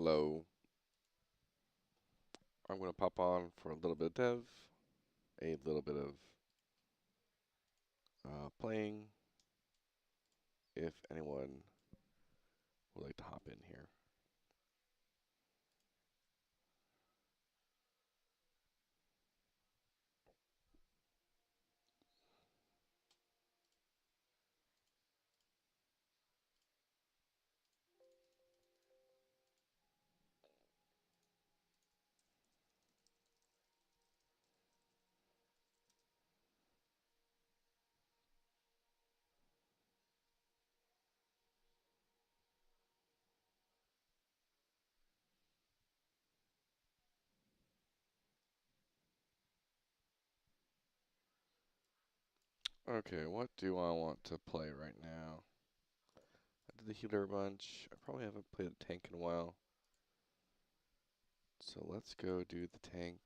Hello. I'm going to pop on for a little bit of dev, a little bit of playing, if anyone would like to hop in here. Okay, what do I want to play right now? I did the healer a bunch. I probably haven't played a tank in a while. So let's go do the tank.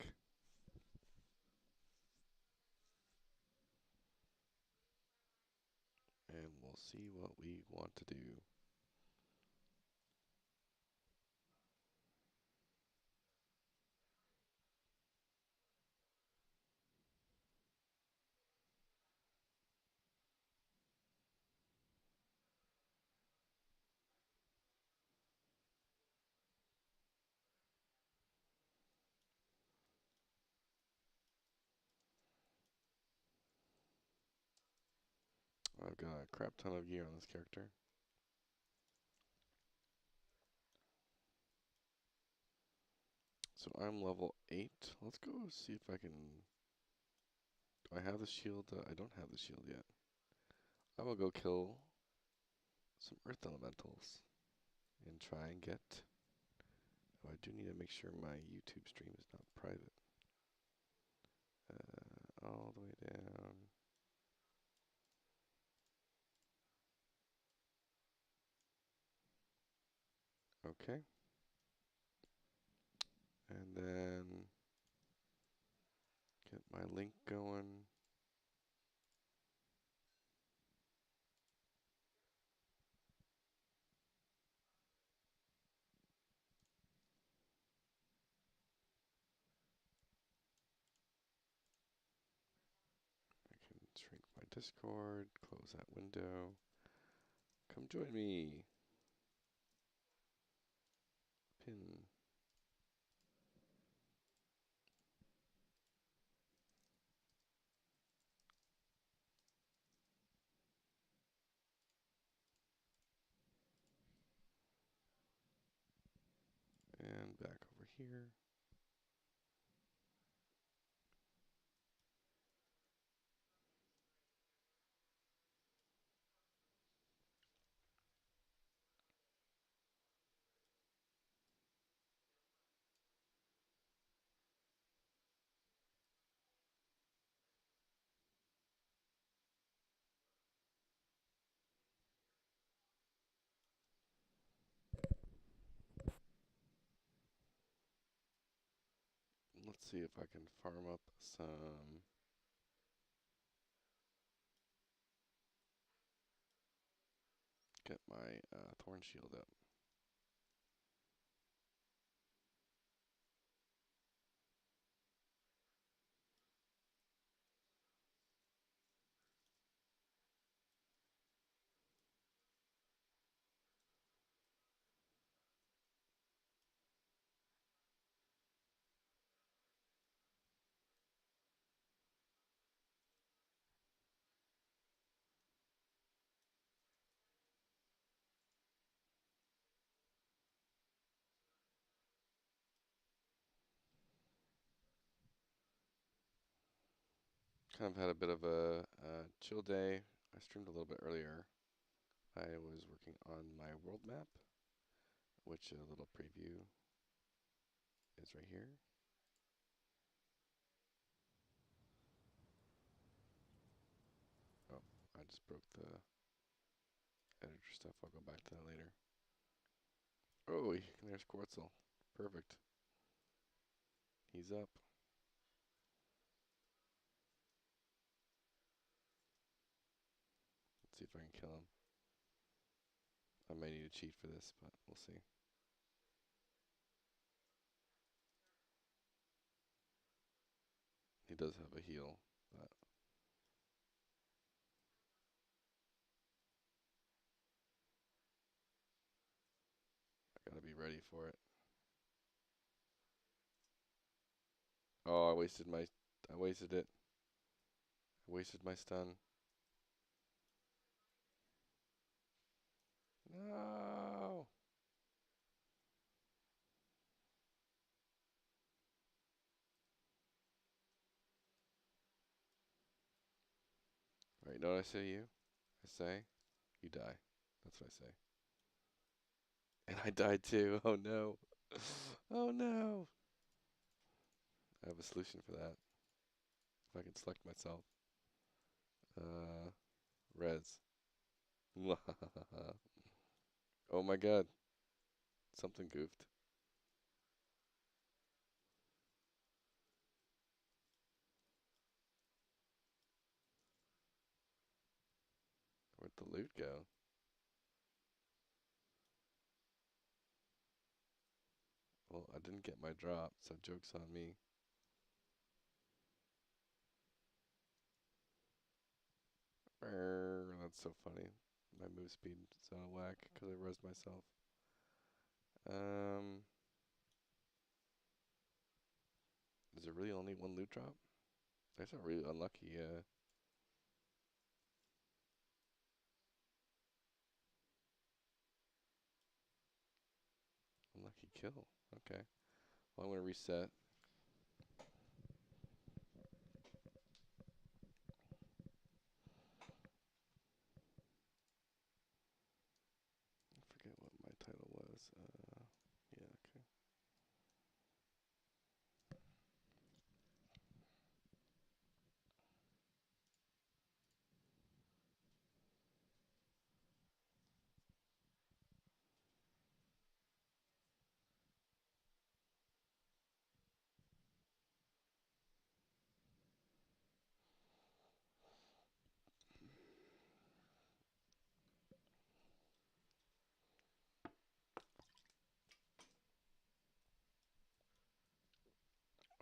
And we'll see what we want to do. I've got a crap ton of gear on this character. So I'm level 8. Let's go see if I can... Do I have the shield? I don't have the shield yet. I will go kill some earth elementals and try and get... Oh, I do need to make sure my YouTube stream is not private. All the way down. Okay. And then get my link going. I can shrink my Discord, close that window. Come join me. Pin. And back over here. Let's see if I can farm up some... Get my thorn shield up. Kind of had a bit of a chill day. I streamed a little bit earlier. I was working on my world map, which a little preview is right here. Oh, I just broke the editor stuff. I'll go back to that later. Oh, there's Quartzel. Perfect. He's up. Let's see if I can kill him. I may need to cheat for this, but we'll see. He does have a heal. But I gotta be ready for it. Oh, I wasted it. I wasted my stun. No. Right, you know what I say to you? I say, you die. That's what I say. And I died too. Oh no. Oh no. I have a solution for that. If I can select myself. Uh, res. Oh my god. Something goofed. Where'd the loot go? Well, I didn't get my drop, so joke's on me. That's so funny. My move speed is out of whack because I resed myself. Um, is there really only one loot drop? That's not really unlucky. Unlucky kill. Okay. Well, I'm gonna reset. I forget what my title was. Yeah. Okay.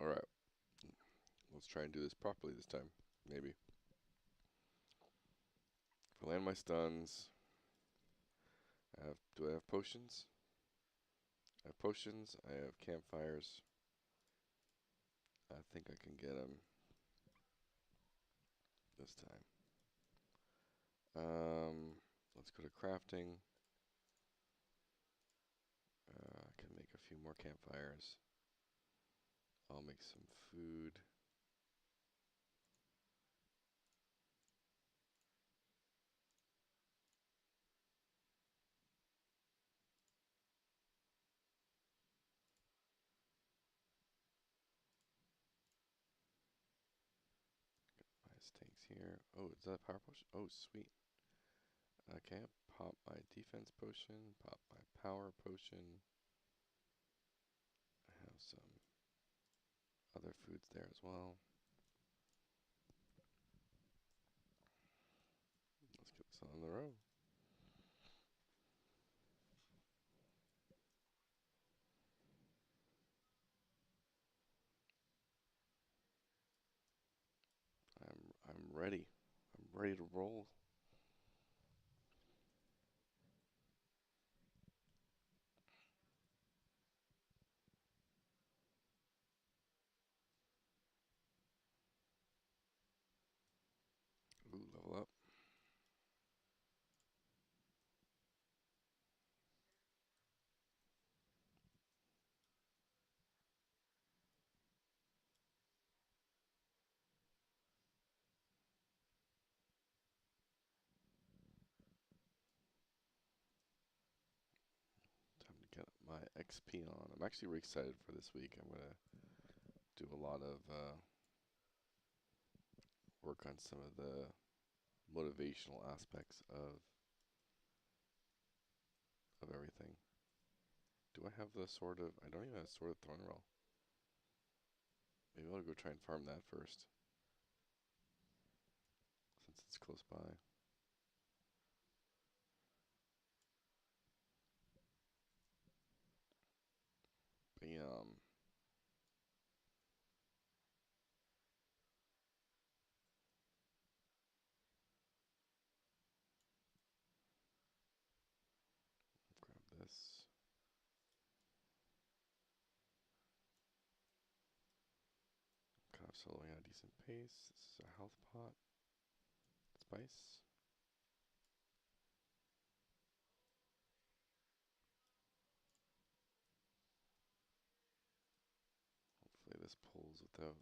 All right. Let's try and do this properly this time. Maybe. If I land my stuns, do I have potions? I have potions. I have campfires. I think I can get them this time. Let's go to crafting. I can make a few more campfires. I'll make some food. Ice tanks here. Oh, is that a power potion? Oh, sweet. Okay, pop my defense potion. Pop my power potion. I have some other foods there as well. Let's get this on the road. I'm ready. I'm ready to roll. Ooh, level up. Time to get my XP on. I'm actually really excited for this week. I'm gonna do a lot of work on some of the motivational aspects of everything. Do I have the sword of? I don't even have a sword of Thornroll. Maybe I'll go try and farm that first, since it's close by. Bam. soloing at a decent pace. This is a health pot. Spice. Hopefully this pulls without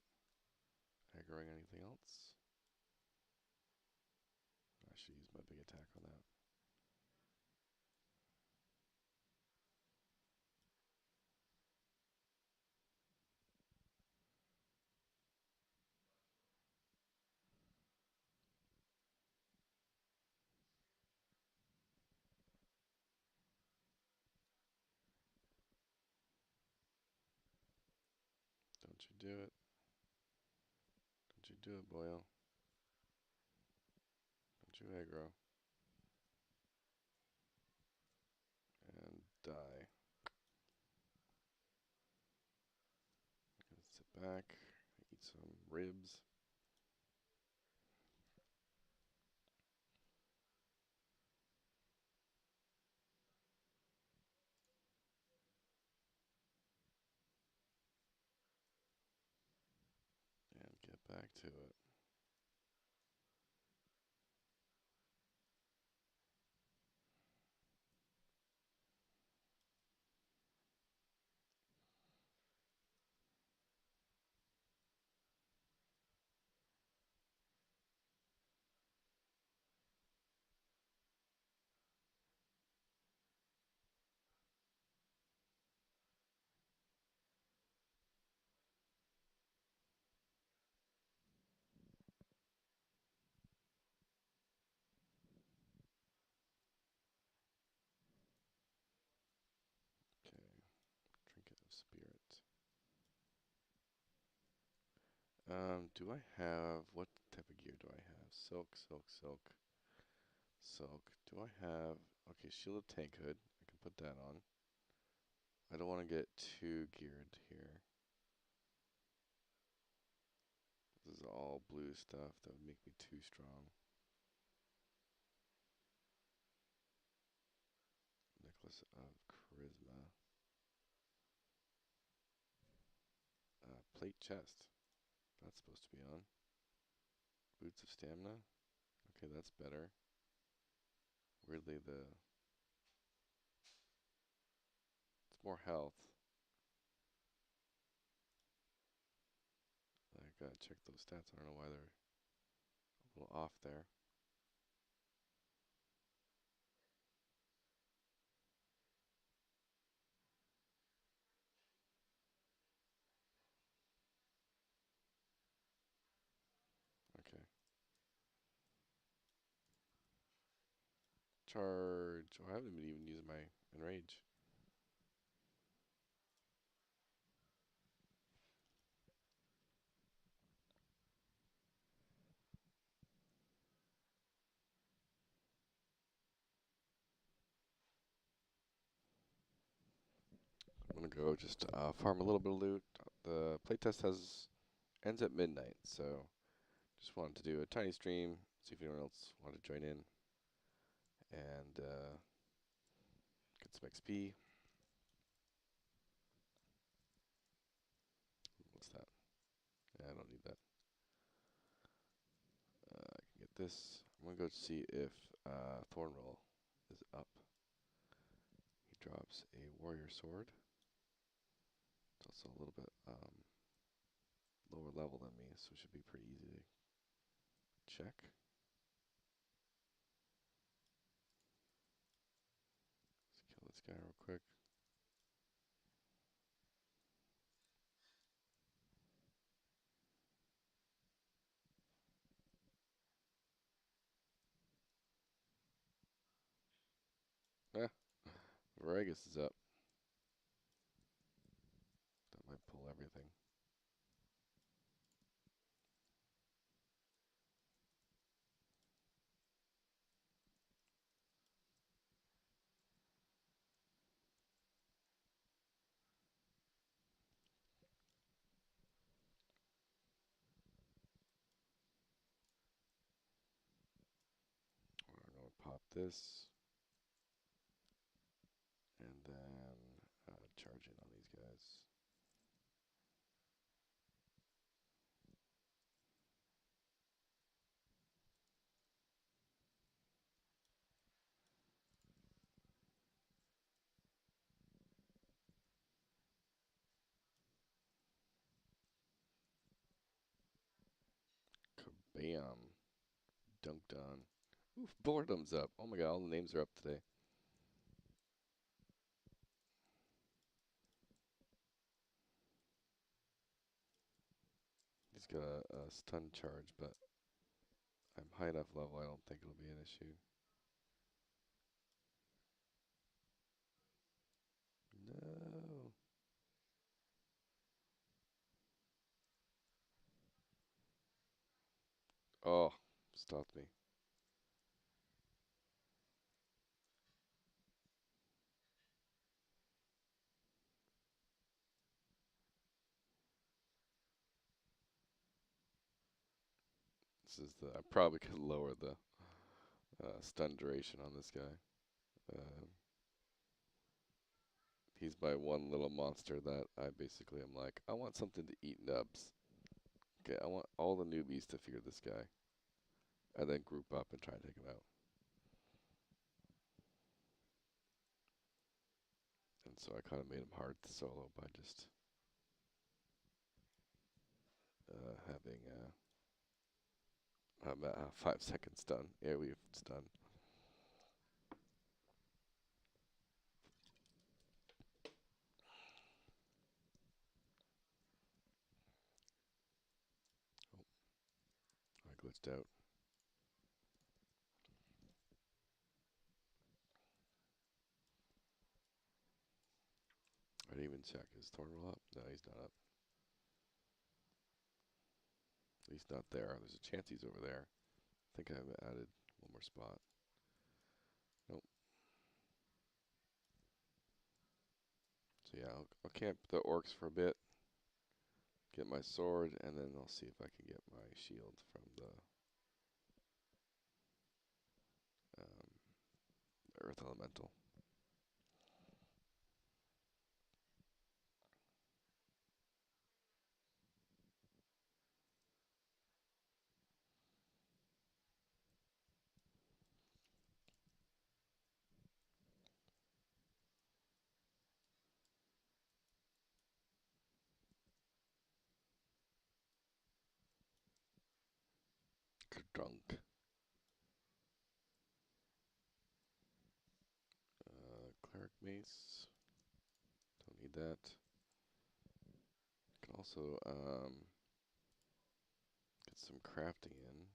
aggroing anything else. I should use my big attack on that. Don't you do it. Don't you do it, boyo. Don't you aggro. And die. I'm gonna sit back, eat some ribs. And get back to it. Okay, Trinket of Spirit. Do I have, what type of gear do I have? Silk, silk, silk, silk. Do I have, okay, Shielded Tank Hood. I can put that on. I don't want to get too geared here. This is all blue stuff. That would make me too strong. Necklace of Charisma. Plate Chest. That's supposed to be on. Boots of Stamina. Okay, that's better. Weirdly, it's more health. I gotta check those stats. I don't know why they're a little off there. Okay. Charge. Oh, I haven't been even using my Enrage. I'm gonna go just farm a little bit of loot. The playtest ends at midnight, so just wanted to do a tiny stream, see if anyone else wanted to join in, and get some XP. What's that? Yeah, I don't need that. I can get this. I'm gonna go see if Thornroll is up. He drops a warrior sword. It's also a little bit lower level than me, so it should be pretty easy to check. Let's kill this guy real quick. Ah, Veragus is up. That might pull everything. We're gonna pop this, and then charge in on these guys. dunked on. Oof, boredom's up. Oh my god, all the names are up today. He's got a stun charge, but I'm high enough level, I don't think it'll be an issue. No. Oh, stopped me. This is the. I probably could lower the stun duration on this guy. Uh, he's my one little monster that I basically am like, I want something to eat nubs. Okay, I want all the newbies to fear this guy. And then group up and try and take him out. And so I kind of made him hard to solo by just having 5 seconds stun. Yeah, we've stun. Oh, I glitched out. I didn't even check. Is Thornwell up? No, he's not up. At least not there. There's a chance he's over there. I think I've added one more spot. Nope. So yeah, I'll camp the orcs for a bit, get my sword, and then I'll see if I can get my shield from the earth elemental. Drunk. Cleric mace. Don't need that. Can also get some crafting in.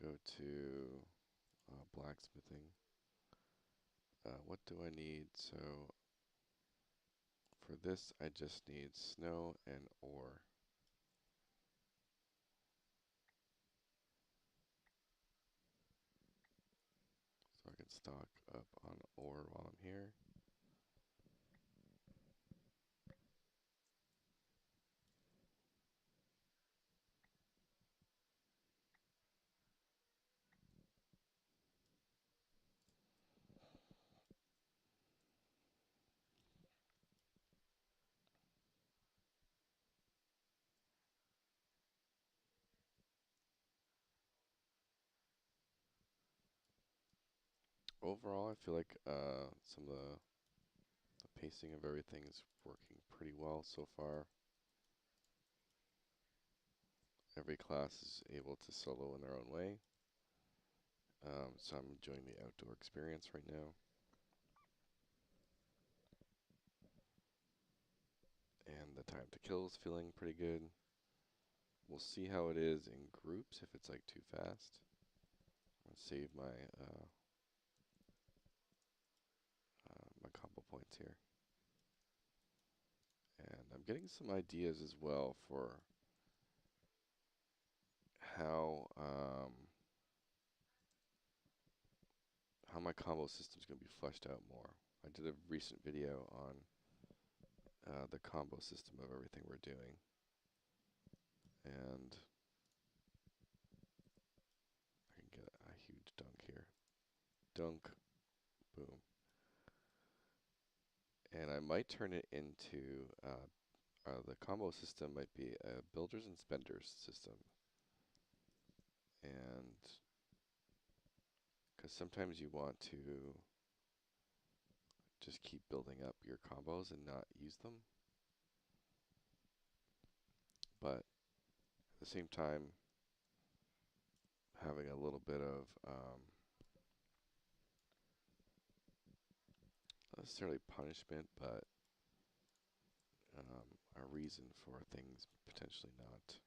Go to blacksmithing. What do I need? So for this, I just need snow and ore. So I can stock up on ore while I'm here. Overall, I feel like some of the pacing of everything is working pretty well so far. Every class is able to solo in their own way. So I'm enjoying the outdoor experience right now. And the time to kill is feeling pretty good. We'll see how it is in groups if it's like too fast. I'm gonna save my my combo points here. And I'm getting some ideas as well for how my combo system is going to be fleshed out more. I did a recent video on the combo system of everything we're doing. And I can get a huge dunk here. Dunk, boom. And I might turn it into, the combo system might be a builders and spenders system. And because sometimes you want to just keep building up your combos and not use them. But at the same time, having a little bit of not necessarily punishment, but a reason for things potentially not.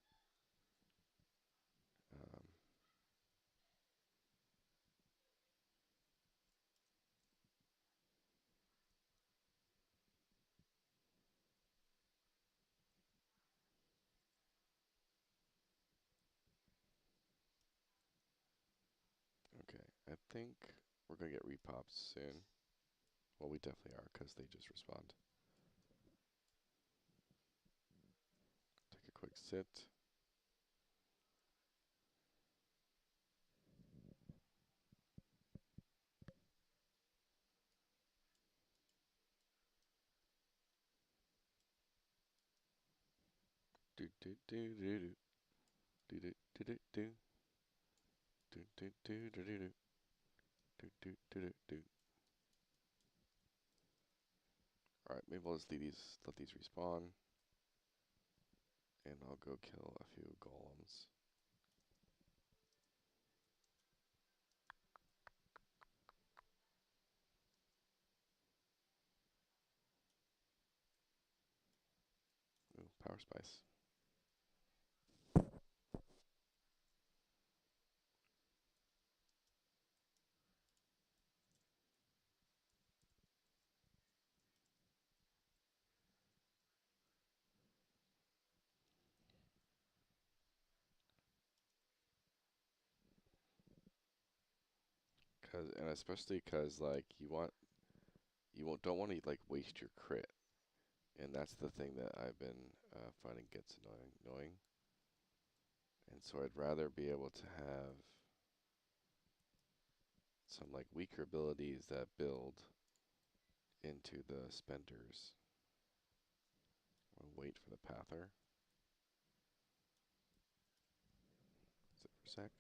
Okay, I think we're gonna get repops soon. Well, we definitely are, because they just respawned. Take a quick sit. Do do do do do do do do do do do do do do do do do do do. All right, maybe we'll just let these respawn, and I'll go kill a few golems. Ooh, power spice. And especially because like don't want to like waste your crit, and that's the thing that I've been finding gets annoying. And so I'd rather be able to have some like weaker abilities that build into the spenders. I'll wait for the pather. Sit for a sec.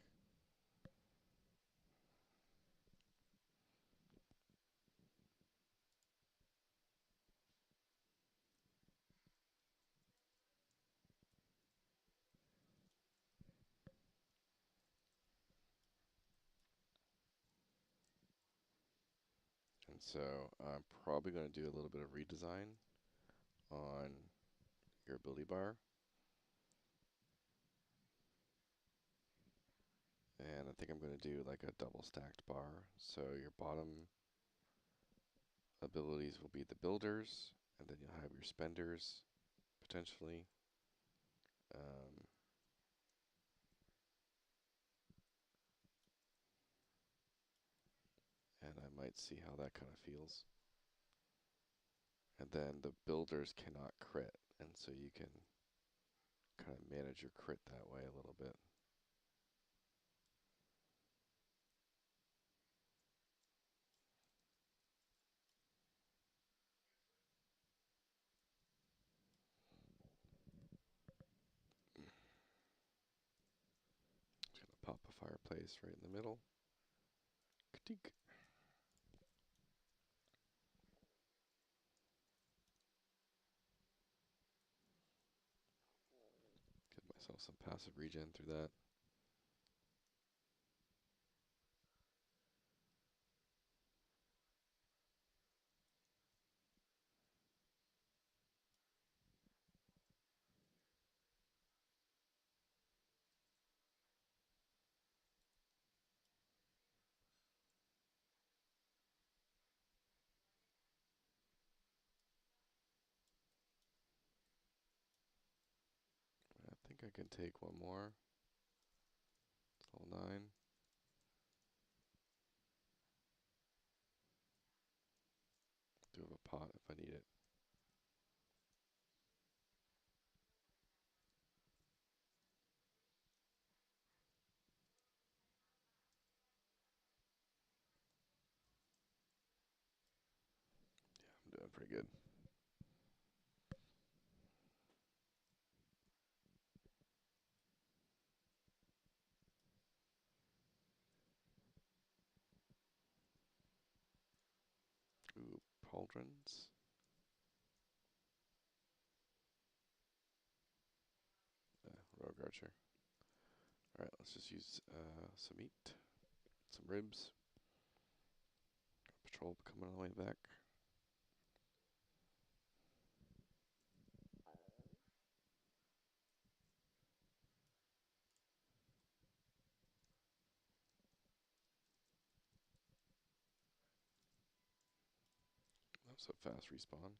And so I'm probably going to do a little bit of redesign on your ability bar. And I think I'm going to do like a double stacked bar. So your bottom abilities will be the builders, and then you'll have your spenders potentially. And I might see how that kind of feels. And then the builders cannot crit, and so you can kind of manage your crit that way a little bit. Just gonna pop a fireplace right in the middle. Ka-tink. Give myself some passive regen through that. I think I can take one more. It's level 9. Do have a pot if I need it. Yeah, I'm doing pretty good. Ooh, pauldrons. Rogue archer. Alright, let's just use some meat, some ribs. Patrol coming on the way back. That was a fast respawn.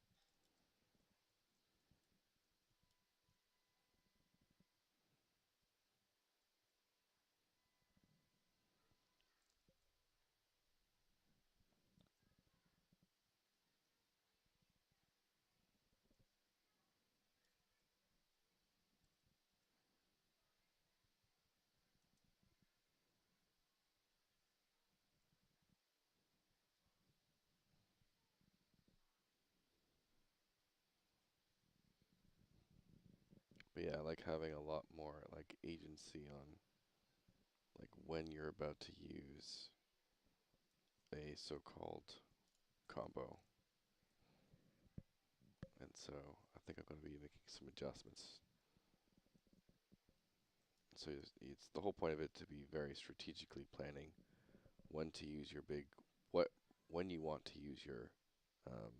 But yeah, I like having a lot more like agency on like when you're about to use a so-called combo. And so I think I'm going to be making some adjustments. So it's the whole point of it to be very strategically planning when to use your when you want to use um,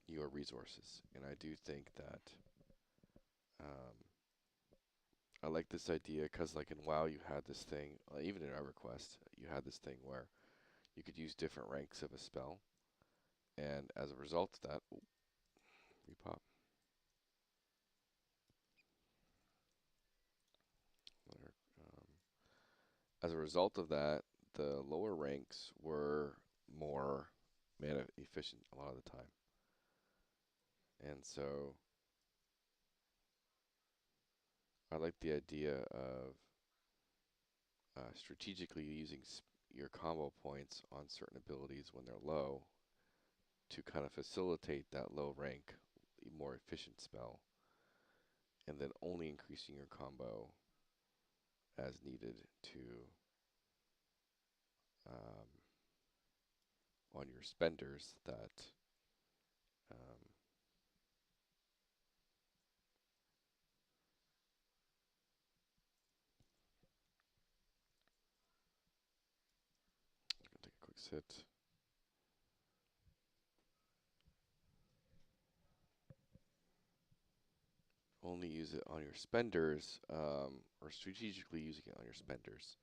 your resources. And I do think that um, I like this idea because like in WoW you had this thing, even in EverQuest, you had this thing where you could use different ranks of a spell. And as a result of that, repop. As a result of that, the lower ranks were more mana efficient a lot of the time. And so I like the idea of strategically using your combo points on certain abilities when they're low to kind of facilitate that low rank, more efficient spell, and then only increasing your combo as needed to um, on your spenders that um, I'm gonna take a quick sit. Only use it on your spenders, or strategically using it on your spenders.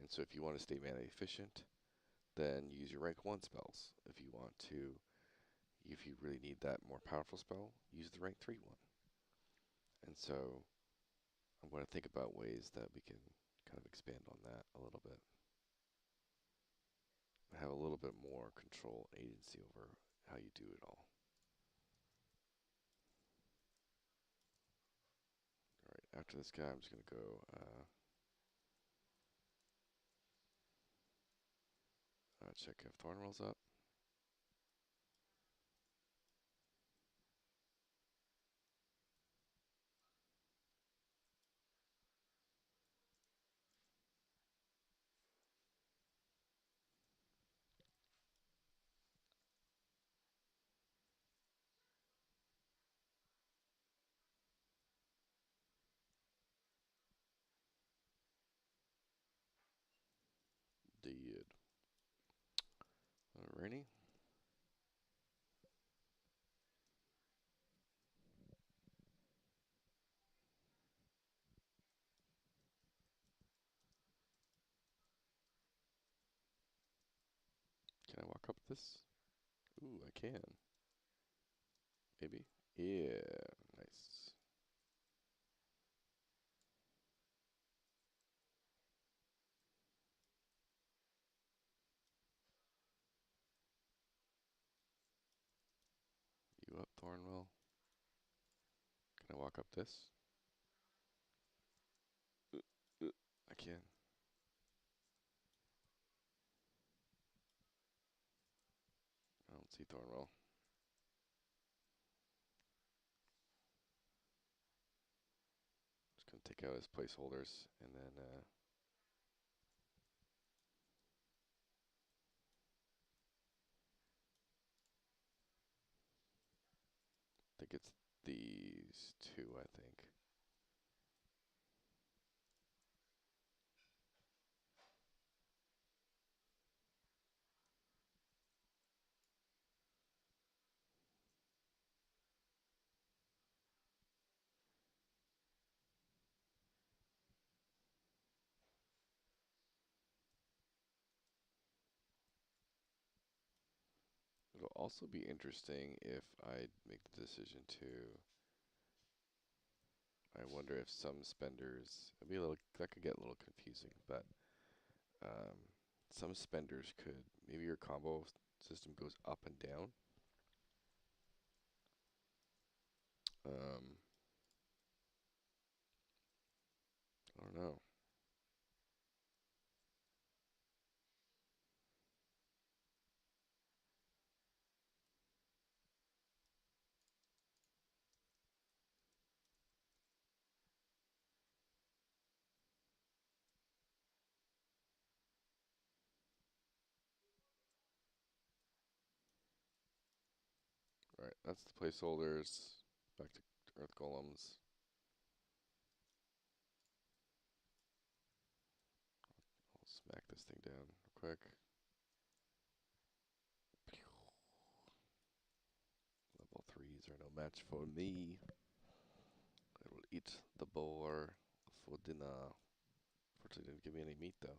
And so if you want to stay mana efficient, then use your rank 1 spells. If you want to, if you really need that more powerful spell, use the rank 3 one. And so I'm going to think about ways that we can kind of expand on that a little bit. Have a little bit more control and agency over how you do it all. Alright, after this guy, I'm just going to go check if Thornwell's up. Did. Alrighty. Can I walk up this? Ooh, I can. Maybe. Yeah, nice. You up, Thornwell? Can I walk up this? I can. I don't see Thornwell. Just gonna take out his placeholders and then I think it's these two, I think. also be interesting if I make the decision to. I wonder if some spenders, it'd be a little, that could get a little confusing, but um, some spenders could, maybe your combo system goes up and down. Um, I don't know. All right, that's the placeholders. Back to Earth Golems. I'll smack this thing down real quick. Level 3s are no match for me. I will eat the boar for dinner. Fortunately, didn't give me any meat though.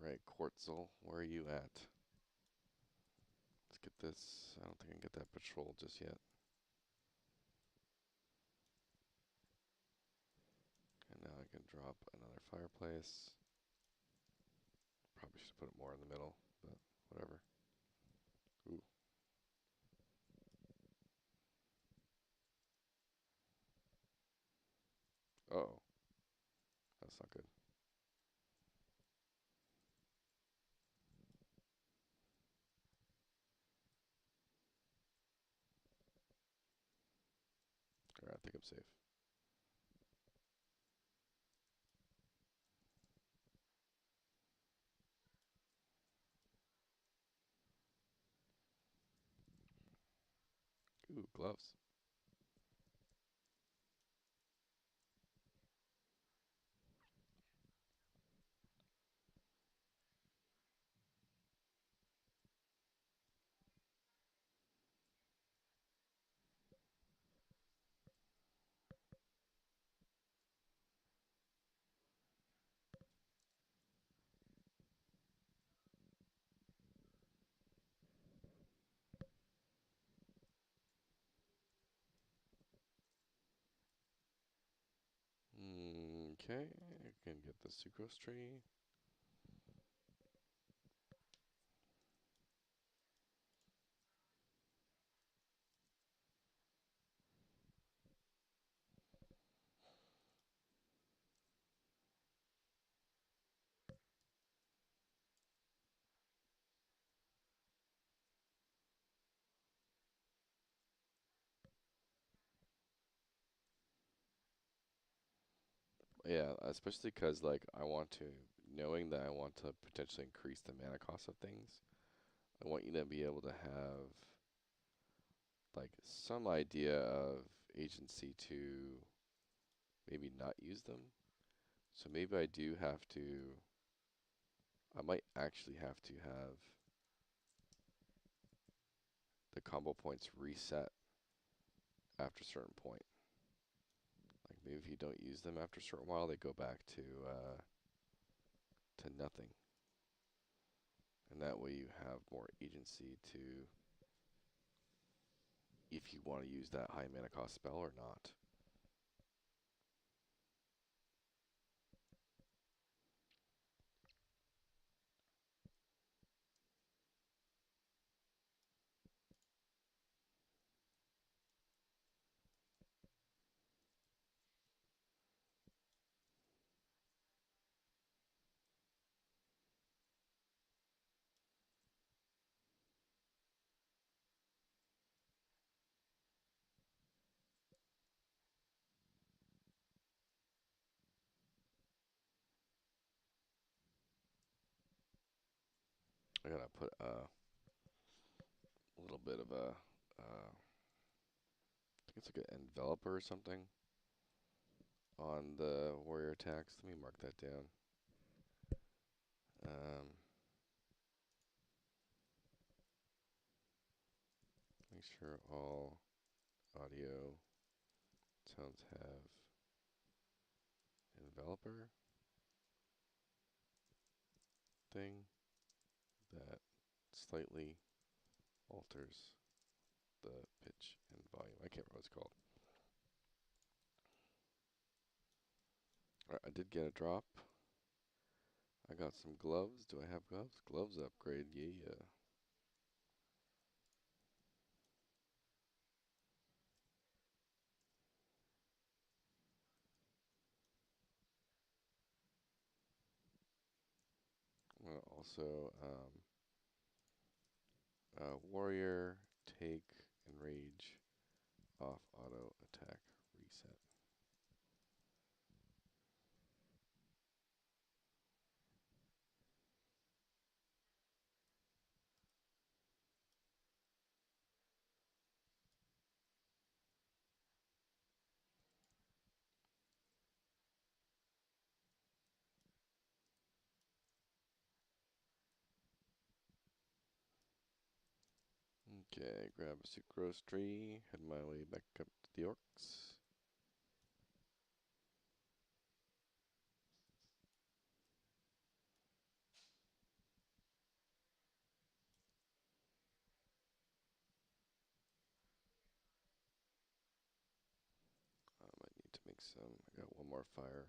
Alright, Quartzel, where are you at? Let's get this. I don't think I can get that patrol just yet. And now I can drop another fireplace. Probably should put it more in the middle, but whatever. Ooh. Uh-oh. That's not good. Alright, I think I'm safe. Ooh, gloves. Okay, I can get the sucrose tree. Yeah, especially because like I want to, knowing that I want to potentially increase the mana cost of things, I want you to be able to have like some idea of agency to maybe not use them. So maybe I do have to, I might actually have to have the combo points reset after a certain point. Like maybe if you don't use them after a certain while, they go back to nothing. And that way you have more agency to, if you want to use that high mana cost spell or not. I gotta put a little bit of a, I think it's like an enveloper or something on the warrior attacks. Let me mark that down. Make sure all audio sounds have enveloper. thing that slightly alters the pitch and volume. I can't remember what it's called. Alright, I did get a drop. I got some gloves. Do I have gloves? Gloves upgrade, yeah. Also, warrior, take, and rage off auto attack reset. Okay, grab a sucrose tree, head my way back up to the orcs. I might need to make some. I got one more fire.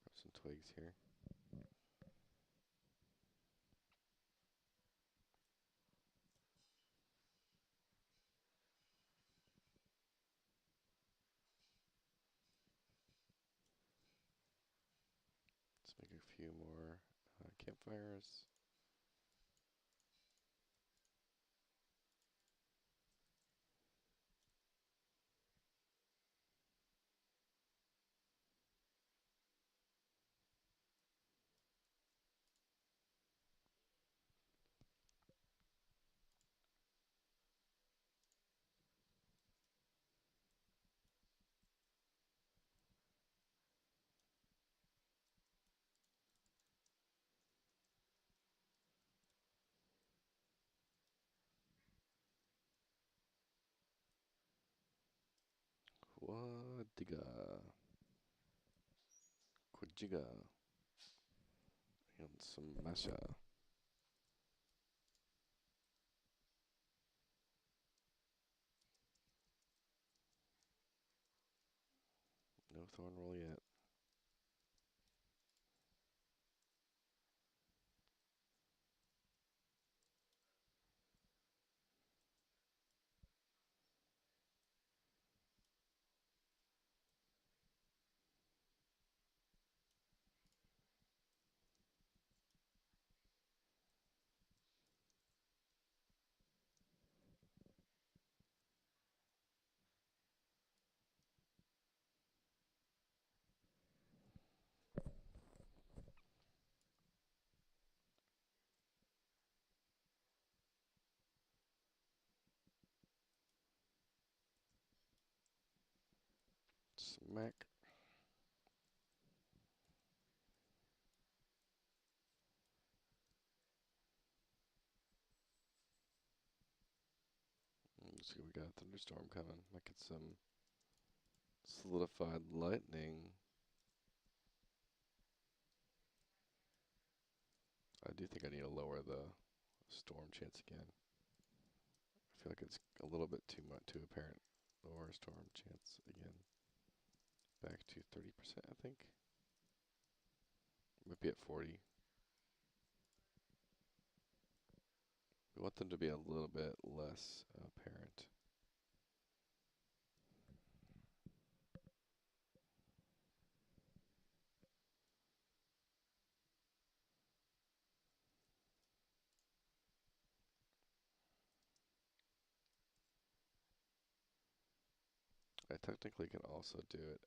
Grab some twigs here. Let's make a few more campfires. Quadiga. Quadjiga. And some masha. No thorn roll yet. Smack. Let's see, we got a thunderstorm coming. Might get some solidified lightning. I do think I need to lower the storm chance again. I feel like it's a little bit too much, too apparent. Lower storm chance again. Back to 30%, I think. Might be at 40. We want them to be a little bit less apparent. I technically can also do it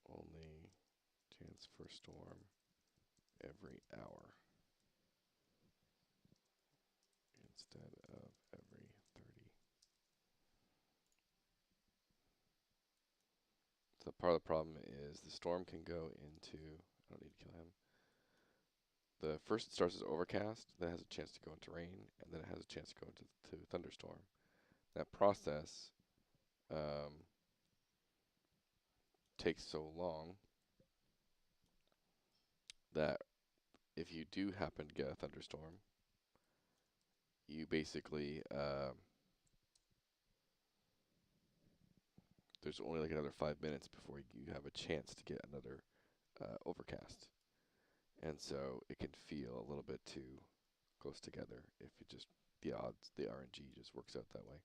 only chance for storm every hour instead of every 30. So part of the problem is the storm can go into, I don't need to kill him. The first it starts as overcast, then has a chance to go into rain, and then it has a chance to go into thunderstorm. That process takes so long that if you do happen to get a thunderstorm, you basically there's only like another 5 minutes before you have a chance to get another overcast, and so it can feel a little bit too close together if it just the odds, the RNG just works out that way.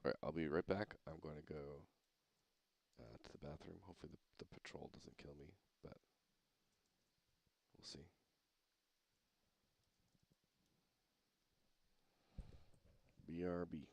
All right, I'll be right back. I'm going to go to the bathroom. Hopefully the patrol doesn't kill me, but we'll see. BRB.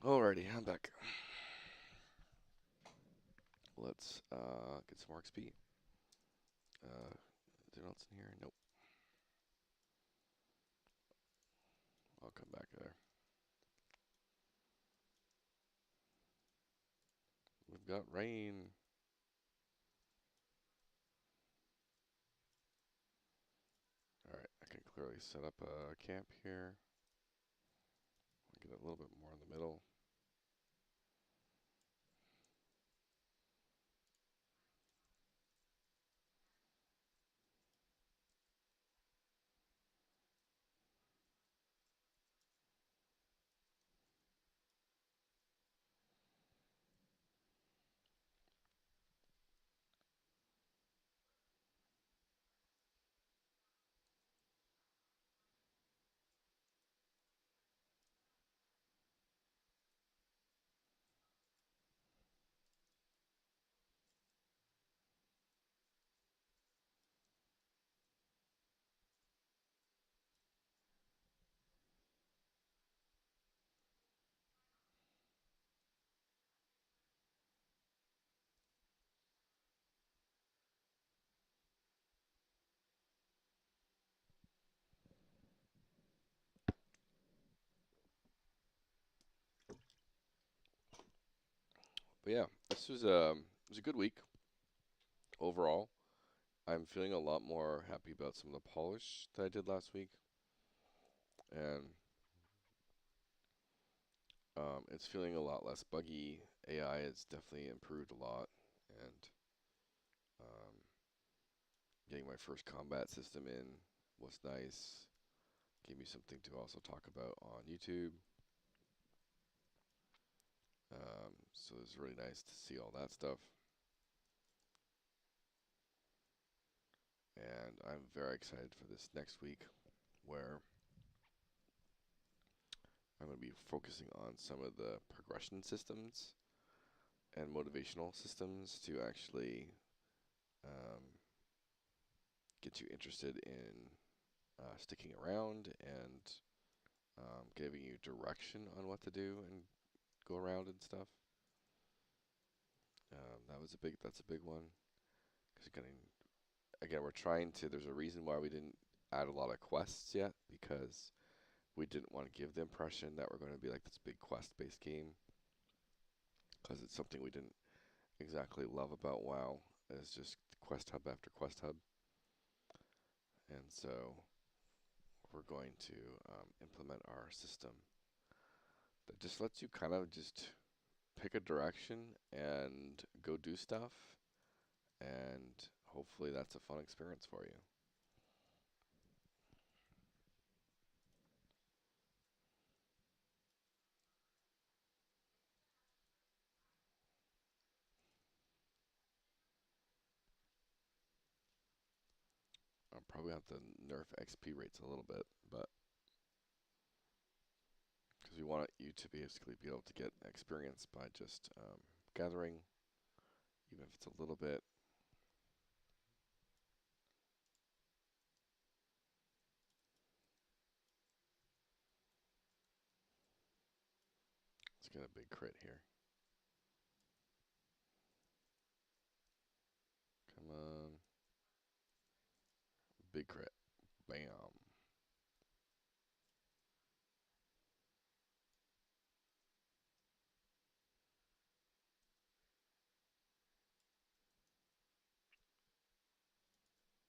Alrighty, I'm back. Let's get some more XP. Is there else in here? Nope. I'll come back there. We've got rain. Alright, I can clearly set up a camp here. I'll get a little bit more in the middle. But yeah, this was a good week overall. I'm feeling a lot more happy about some of the polish that I did last week, and it's feeling a lot less buggy. AI has definitely improved a lot, and um, getting my first combat system in was nice. Gave me something to also talk about on YouTube. So it was really nice to see all that stuff. And I'm very excited for this next week, where I'm going to be focusing on some of the progression systems and motivational systems to actually um, get you interested in sticking around and giving you direction on what to do and go around and stuff. That's a big one. Because again, we're trying to. There's a reason why we didn't add a lot of quests yet, because we didn't want to give the impression that we're going to be like this big quest-based game. Because it's something we didn't exactly love about WoW. It's just quest hub after quest hub, and so we're going to implement our system that just lets you kind of just pick a direction and go do stuff, and hopefully that's a fun experience for you. I'll probably have to nerf XP rates a little bit, but because we want you to basically be able to get experience by just gathering, even if it's a little bit. Let's get a big crit here. Come on. Big crit. Bam.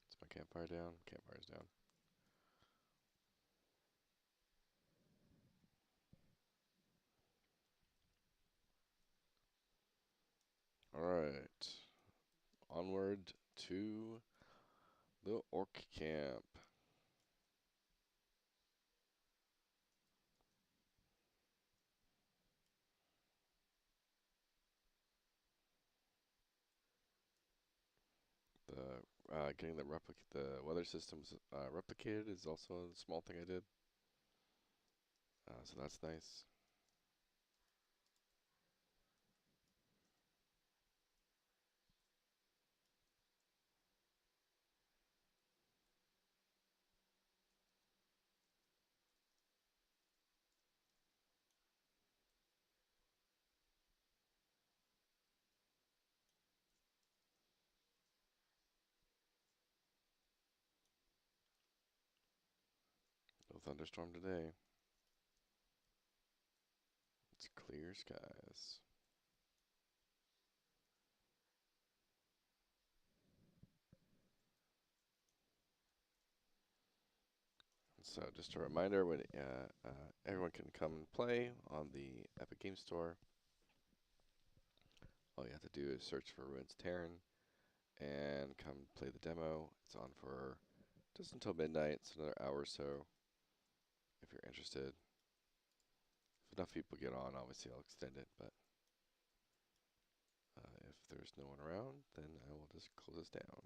Is my campfire down? Campfire's down. Alright. Onward to the orc camp. Getting the weather systems replicated is also a small thing I did. So that's nice. No thunderstorm today. It's clear skies. So just a reminder, when everyone can come and play on the Epic Game Store. All you have to do is search for Ruins of Tearyn and come play the demo. It's on for just until midnight, so another hour or so if you're interested. If enough people get on, obviously I'll extend it, but if there's no one around, then I will just close this down.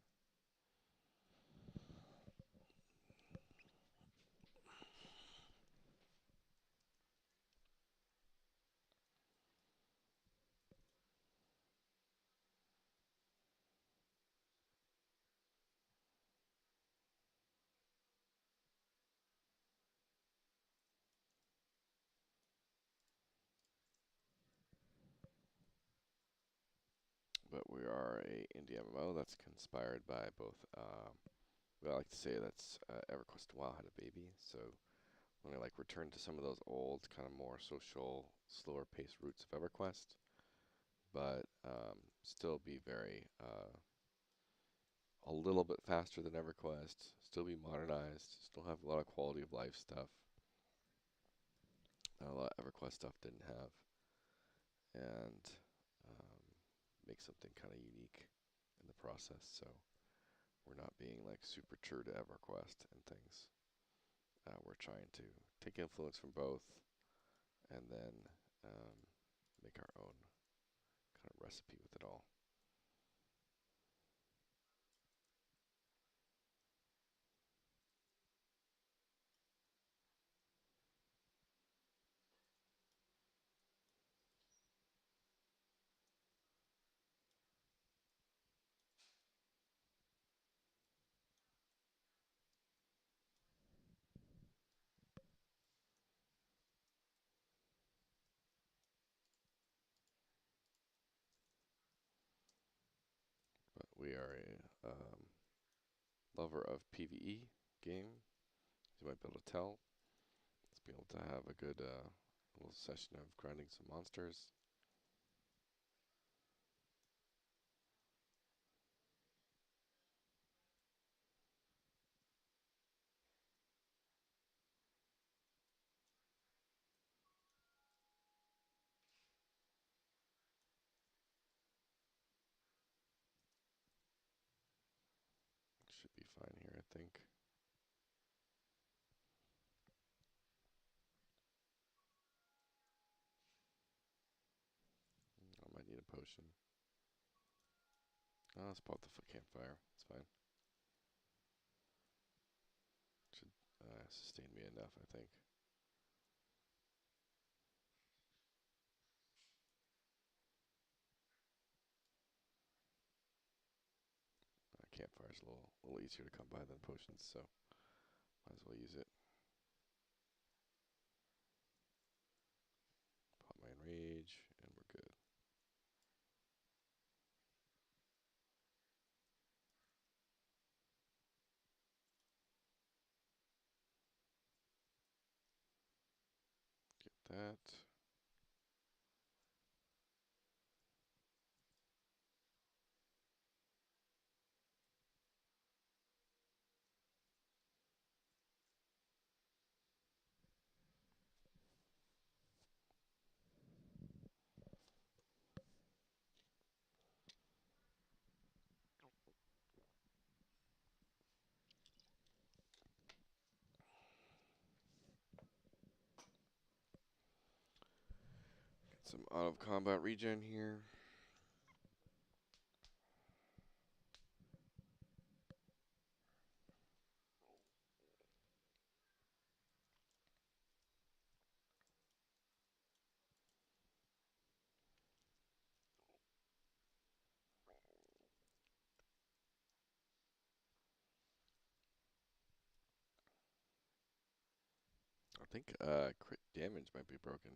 But we are a indie MMO that's inspired by both. I like to say that's EverQuest WoW had a baby, so when I like return to some of those old, kind of more social, slower paced roots of EverQuest, but still be very a little bit faster than EverQuest, still be modernized, still have a lot of quality of life stuff that a lot of EverQuest stuff didn't have, and um, make something kind of unique in the process. So we're not being like super true to EverQuest and things. We're trying to take influence from both and then um, make our own kind of recipe with it all. um, lover of PvE game, as you might be able to tell. Let's be able to have a good little session of grinding some monsters. Should be fine here, I think. I might need a potion. Oh, let's pop the campfire. It's fine. Should sustain me enough, I think. Campfire's a little easier to come by than potions, so might as well use it. Pop my enrage, and we're good. Get that. Get some out of combat regen here. I think crit damage might be broken.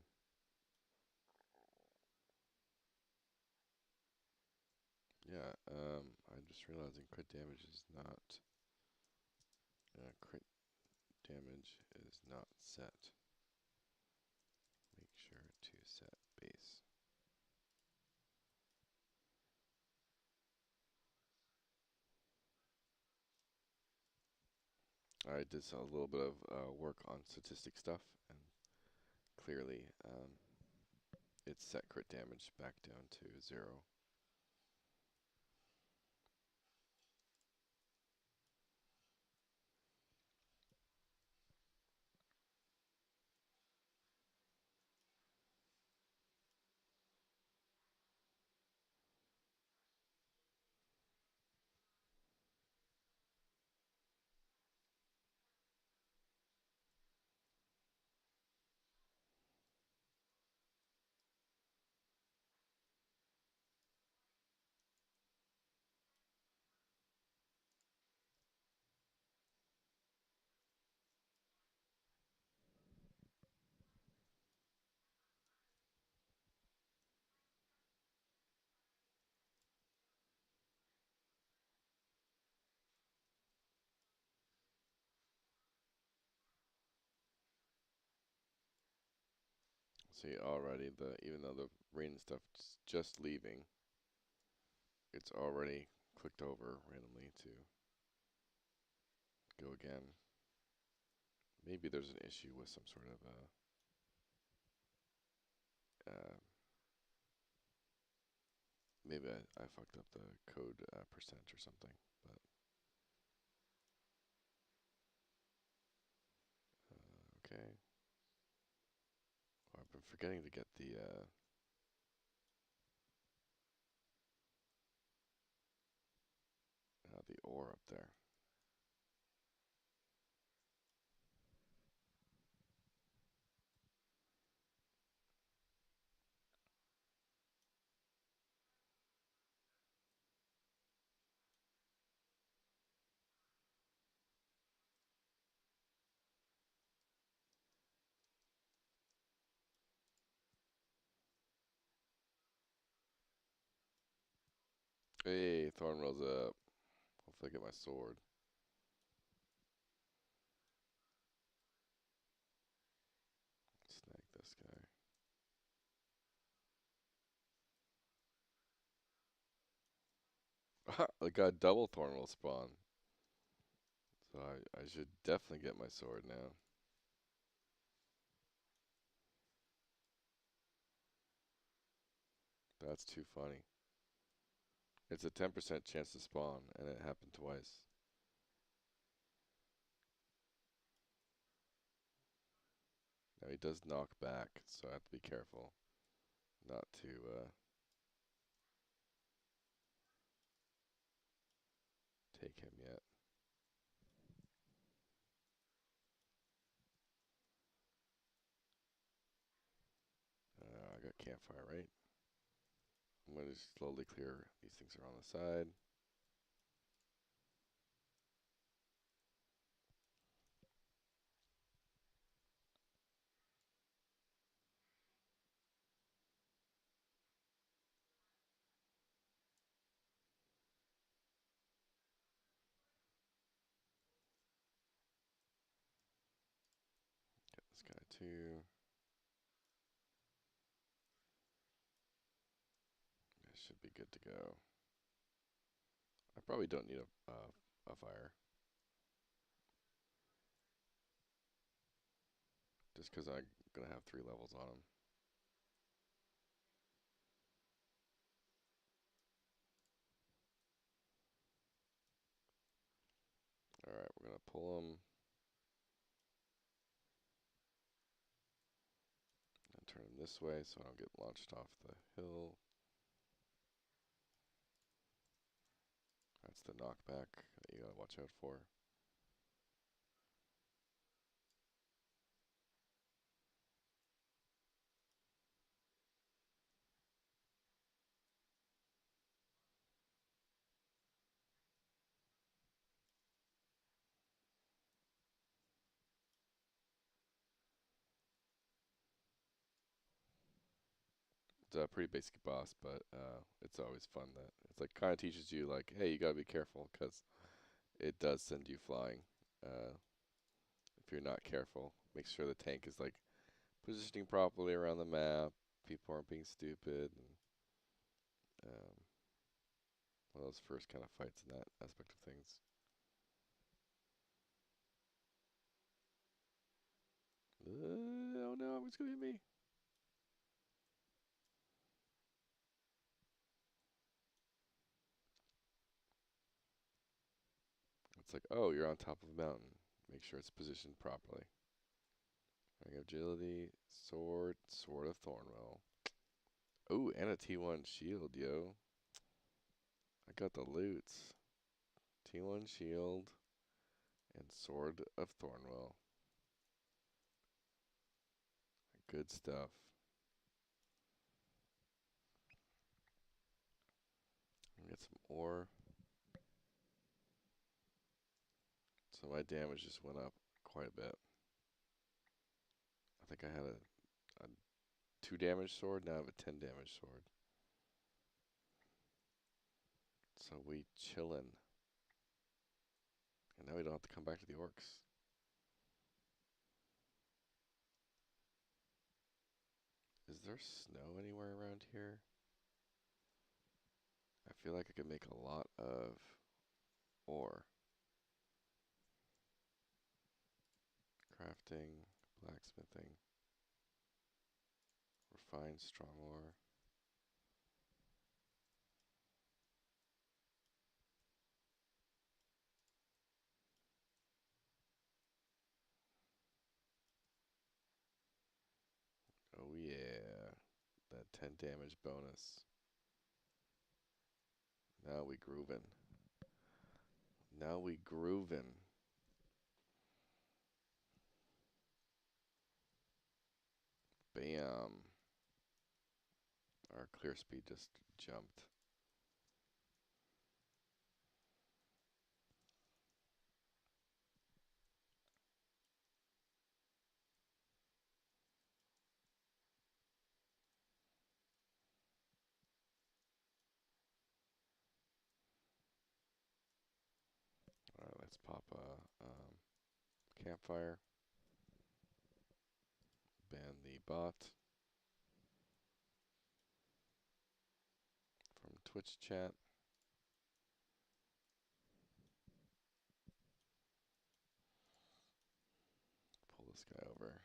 Yeah, I'm just realizing crit damage is not crit damage is not set. Make sure to set base. I did a little bit of work on statistic stuff, and clearly it's set crit damage back down to 0. See, already even though the rain stuff's just leaving, it's already clicked over randomly to go again. Maybe there's an issue with some sort of maybe I fucked up the code percent or something, but okay. Oh, I've been forgetting to get the ore up there. Hey, Thorn rolls up. Hopefully I get my sword. Snag this guy. I got double thorn will spawn. So I should definitely get my sword now. That's too funny. It's a 10% chance to spawn, and it happened twice. Now he does knock back, so I have to be careful not to take him yet. I got campfire, right? I'm going to slowly clear. These things are on the side. Get this guy too. This should be good to go. I probably don't need a fire. Just because I'm going to have 3 levels on him. Alright, we're going to pull him. And turn him this way so I don't get launched off the hill. That's the knockback that you got to watch out for. It's a pretty basic boss, but it's always fun that it's like kind of teaches you like, hey, you gotta be careful because it does send you flying if you're not careful. Make sure the tank is like positioning properly around the map. People aren't being stupid. And, one of those first kind of fights in that aspect of things. Oh no, it's gonna be me. It's like, oh, you're on top of a mountain. Make sure it's positioned properly. Agility, sword, sword of Thornwell. Oh, and a T1 shield, yo. I got the loots. T1 shield and sword of Thornwell. Good stuff. Get some ore. So my damage just went up quite a bit. I think I had a 2 damage sword, now I have a 10 damage sword. So we chillin'. And now we don't have to come back to the orcs. Is there snow anywhere around here? I feel like I could make a lot of ore. Crafting, blacksmithing, refined strong ore. Oh yeah, that 10 damage bonus. Now we groovin'. Now we groovin'. Bam. Our clear speed just jumped. pop a campfire. Ban the bot from Twitch chat. Pull this guy over.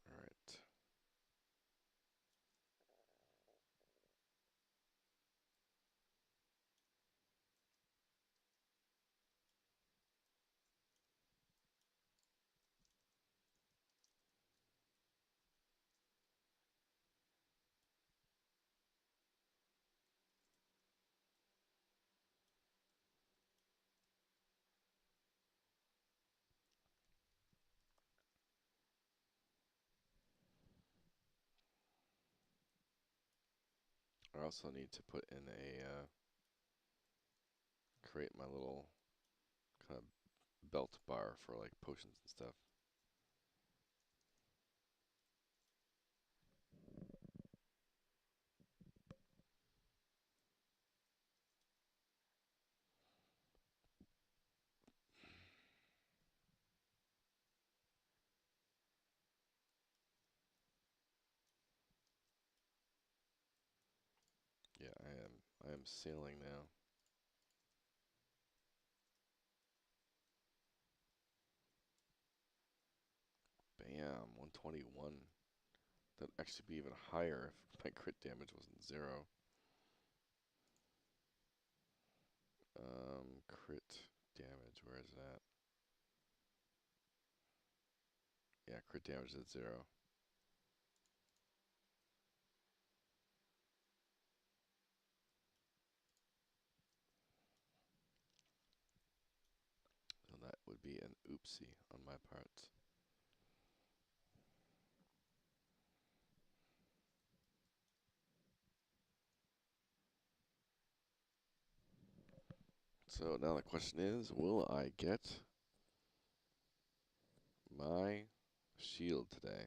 All right. I also need to put in a create my little kind of belt bar for like potions and stuff. Yeah, I am sailing now. Bam, 121. That'd actually be even higher if my crit damage wasn't 0. Crit damage, where is that? Yeah, crit damage is 0. So that would be an oopsie on my part. So now the question is, will I get my shield today?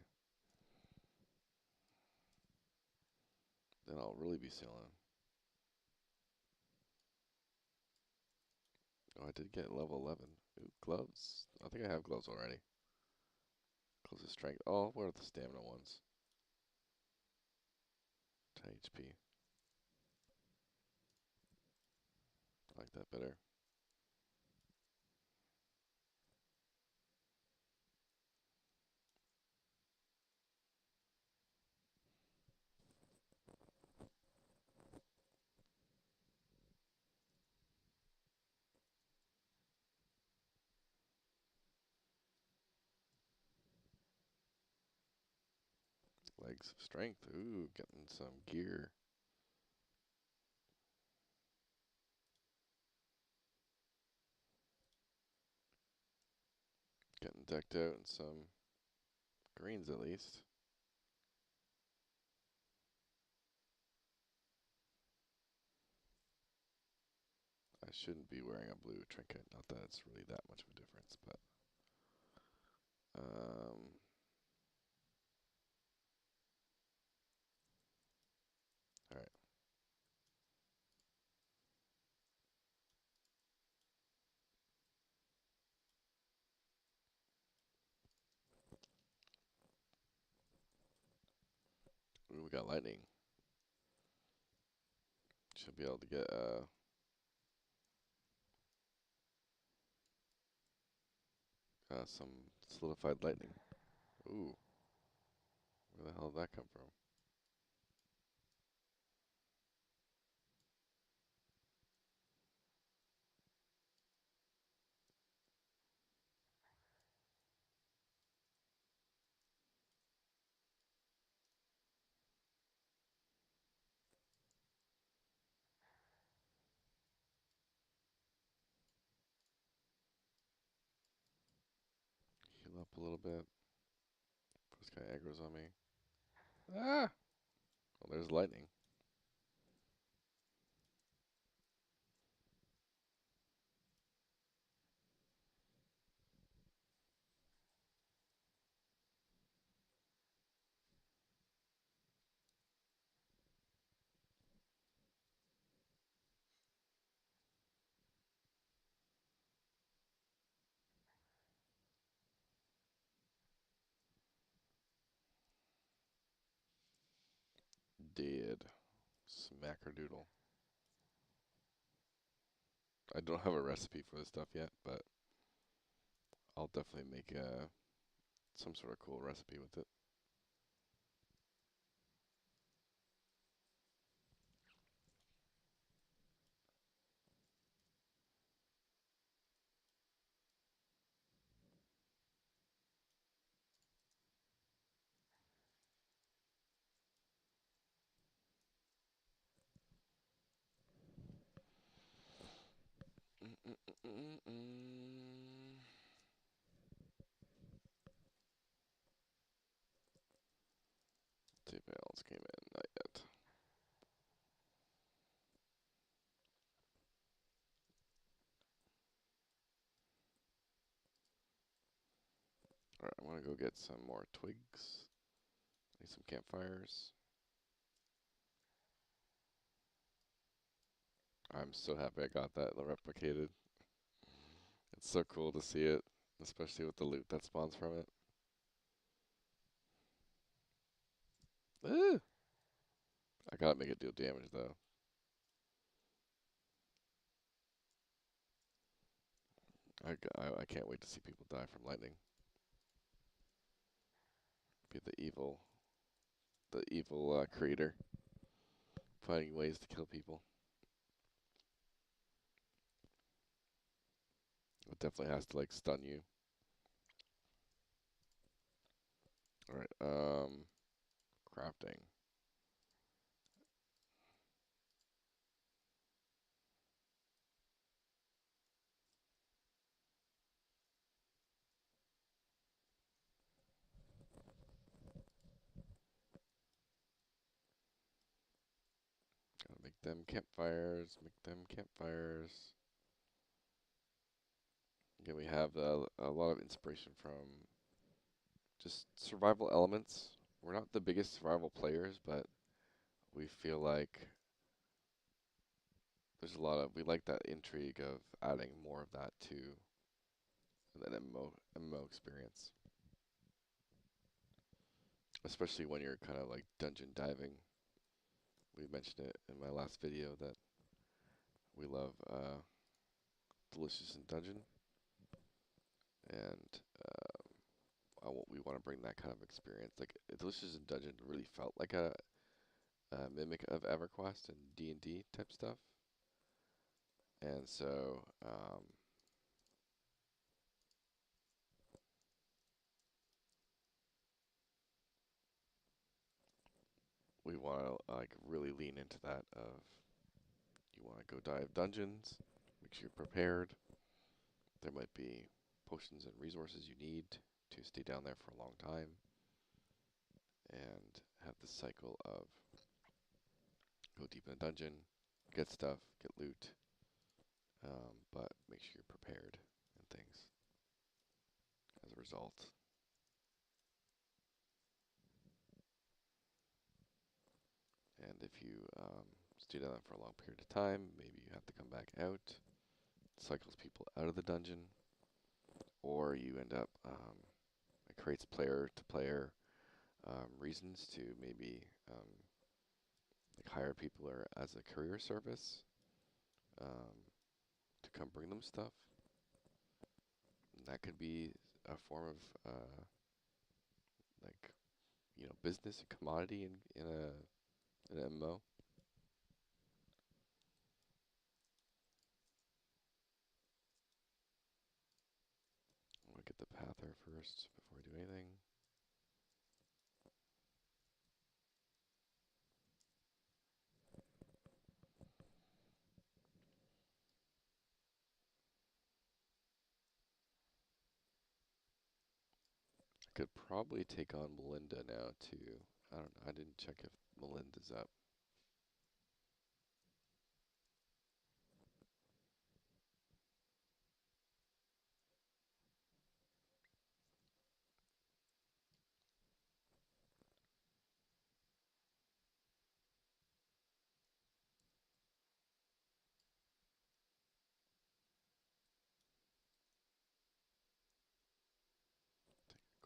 Then I'll really be sailing. Oh, I did get level 11. Ooh, gloves. I think I have gloves already. Gloves of strength. Oh, what are the stamina ones? 10 HP. I like that better. Legs of strength. Ooh, getting some gear. Getting decked out in some greens at least. I shouldn't be wearing a blue trinket. Not that it's really that much of a difference, but all right. Ooh, we got lightning. Should be able to get some solidified lightning. Ooh, where the hell did that come from? little bit. This guy aggro's on me. Ah! Well, there's lightning. Dead. Smackerdoodle. I don't have a recipe for this stuff yet, but I'll definitely make some sort of cool recipe with it. See if anyone else came in. Not yet. Alright, I'm gonna go get some more twigs. Need some campfires. I'm so happy I got that replicated. It's so cool to see it, especially with the loot that spawns from it. I gotta make it deal damage though. I can't wait to see people die from lightning. Be the evil creator, finding ways to kill people. It definitely has to like stun you. All right, crafting. Gotta make them campfires. Make them campfires. Again, we have a lot of inspiration from just survival elements. We're not the biggest survival players, but we feel like there's a lot of, we like that intrigue of adding more of that to an MMO experience. Especially when you're kind of like dungeon diving. We mentioned it in my last video that we love Delicious in Dungeon. And we want to bring that kind of experience. Like, Delicious in Dungeon really felt like a mimic of EverQuest and D&D type stuff. And so, we want to like really lean into that of you want to go dive dungeons, make sure you're prepared. There might be potions and resources you need to stay down there for a long time, and have this cycle of go deep in a dungeon, get stuff, get loot, but make sure you're prepared and things as a result. And if you stay down there for a long period of time, maybe you have to come back out. It cycles people out of the dungeon, or you end up, it creates player-to-player reasons to maybe like hire people or as a courier service to come bring them stuff. And that could be a form of like, you know, business and commodity in an MMO. I want to get the pather first before I do anything. Could probably take on Melinda now too. I don't know. I didn't check if Melinda's up.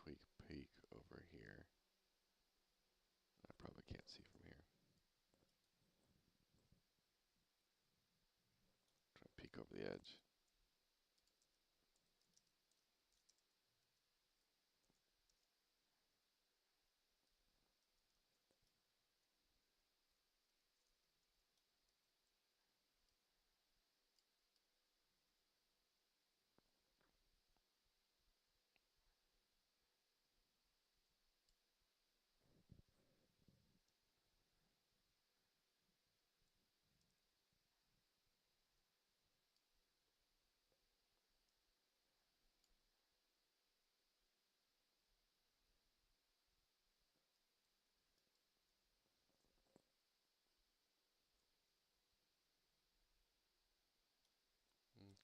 Quick peek over here. I probably can't see from here. Try to peek over the edge.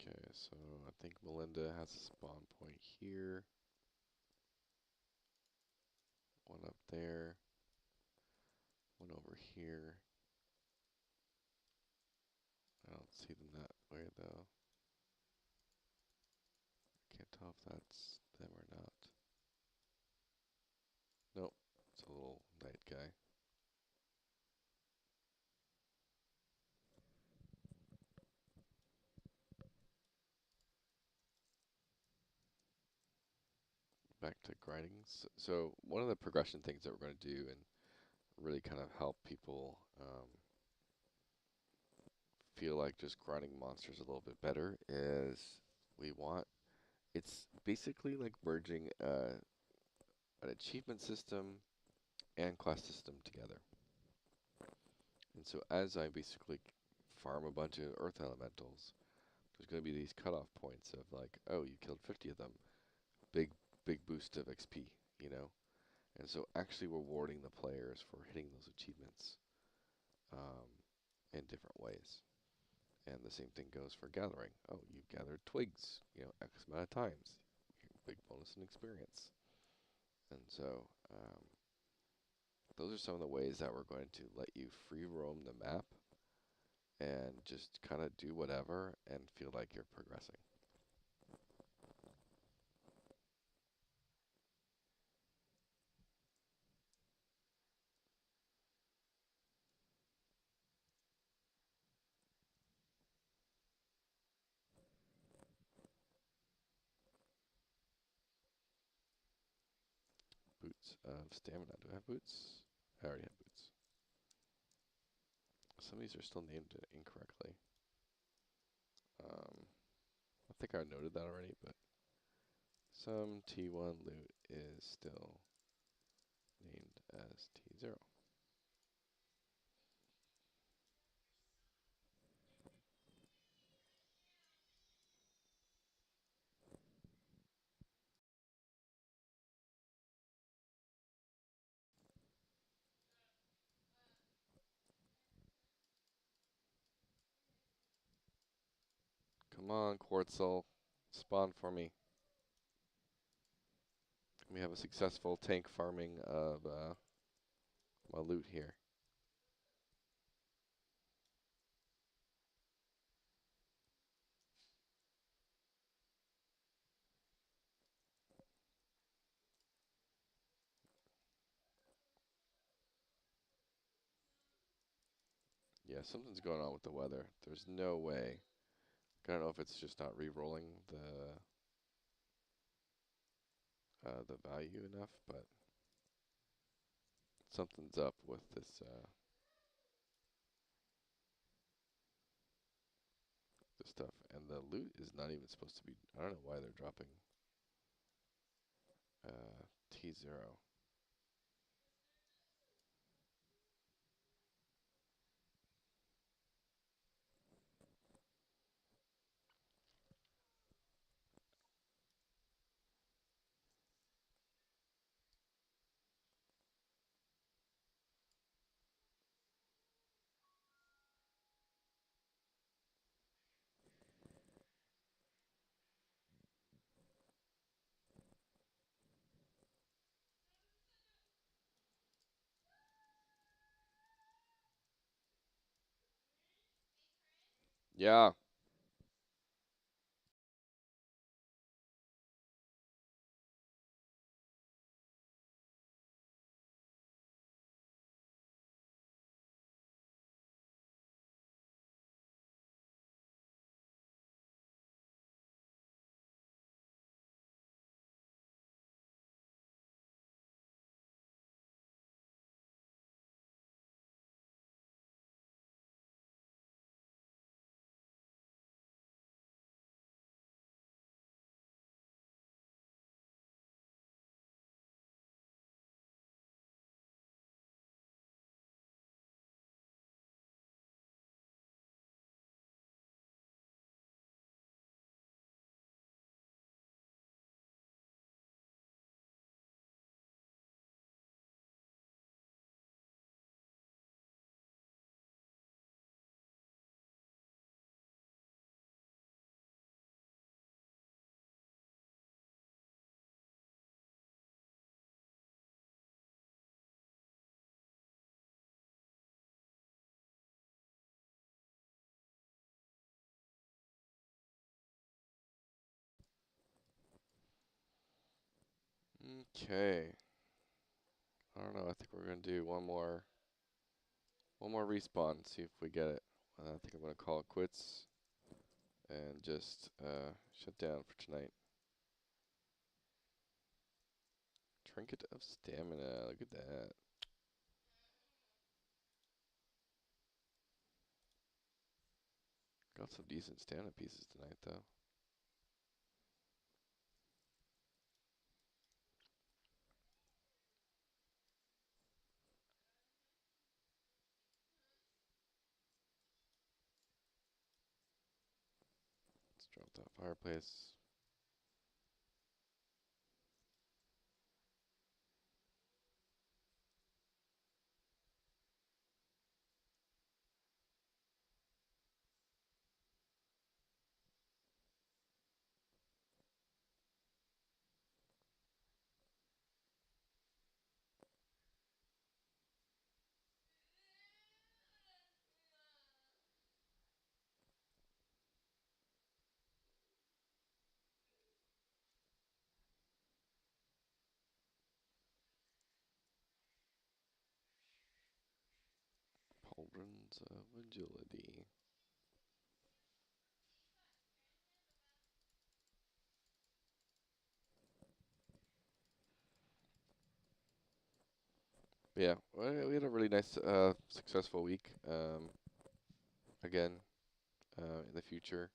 Okay, so I think Melinda has a spawn point here. One up there. One over here. I don't see them that way though. Can't tell if that's them or not. Nope, it's a little night guy. Back to grinding. So one of the progression things that we're going to do and really kind of help people feel like just grinding monsters a little bit better is we want, it's basically like merging an achievement system and quest system together. And so as I basically farm a bunch of earth elementals, there's going to be these cutoff points of like, oh, you killed 50 of them, big boost of XP, you know. And so actually rewarding the players for hitting those achievements um, in different ways. And the same thing goes for gathering. Oh, you gathered twigs, you know, X amount of times. Big bonus in experience. And so those are some of the ways that we're going to let you free roam the map and just kind of do whatever and feel like you're progressing. Boots of stamina. Do I have boots? I already have boots. Some of these are still named incorrectly. I think I noted that already, but some T1 loot is still named as T0. Come on, Quartzel. Spawn for me. We have a successful tank farming of my loot here. Yeah, something's going on with the weather. There's no way. I don't know if it's just not re-rolling the value enough, but something's up with this stuff. And the loot is not even supposed to be. I don't know why they're dropping T0. Yeah. Okay. I don't know. I think we're gonna do one more respawn. See if we get it. I think I'm gonna call it quits and just shut down for tonight. Trinket of Stamina. Look at that. Got some decent stamina pieces tonight, though. Let's drop that fireplace. Pauldrons of Agility. Yeah, we had a really nice, successful week. Again, in the future,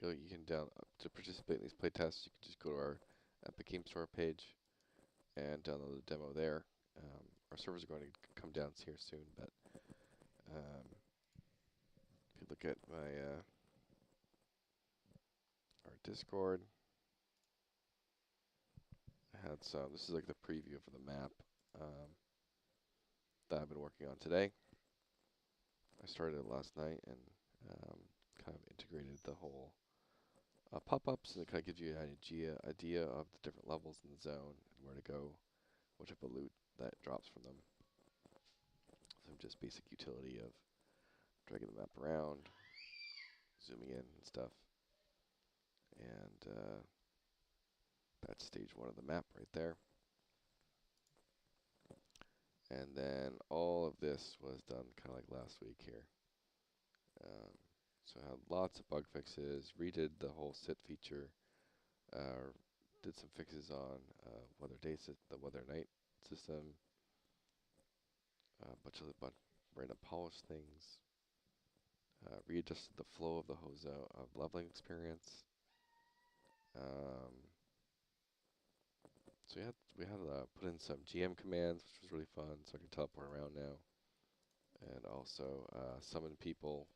you can to participate in these playtests. You can just go to our Epic Game Store page and download the demo there. Our servers are going to come down here soon, but if you look at my our Discord, I had some. This is like the preview for the map that I've been working on today. I started it last night and kind of integrated the whole pop-ups, and it kind of gives you an idea of the different levels in the zone and where to go, what type of loot that drops from them. So just basic utility of dragging the map around, zooming in and stuff. And that's stage 1 of the map right there. And then all of this was done kind of like last week here. So I had lots of bug fixes, redid the whole sit feature, did some fixes on the weather night system, a bunch of random polish things, readjusted the flow of the leveling experience. So we had put in some GM commands, which was really fun, so I can teleport around now, and also summon people.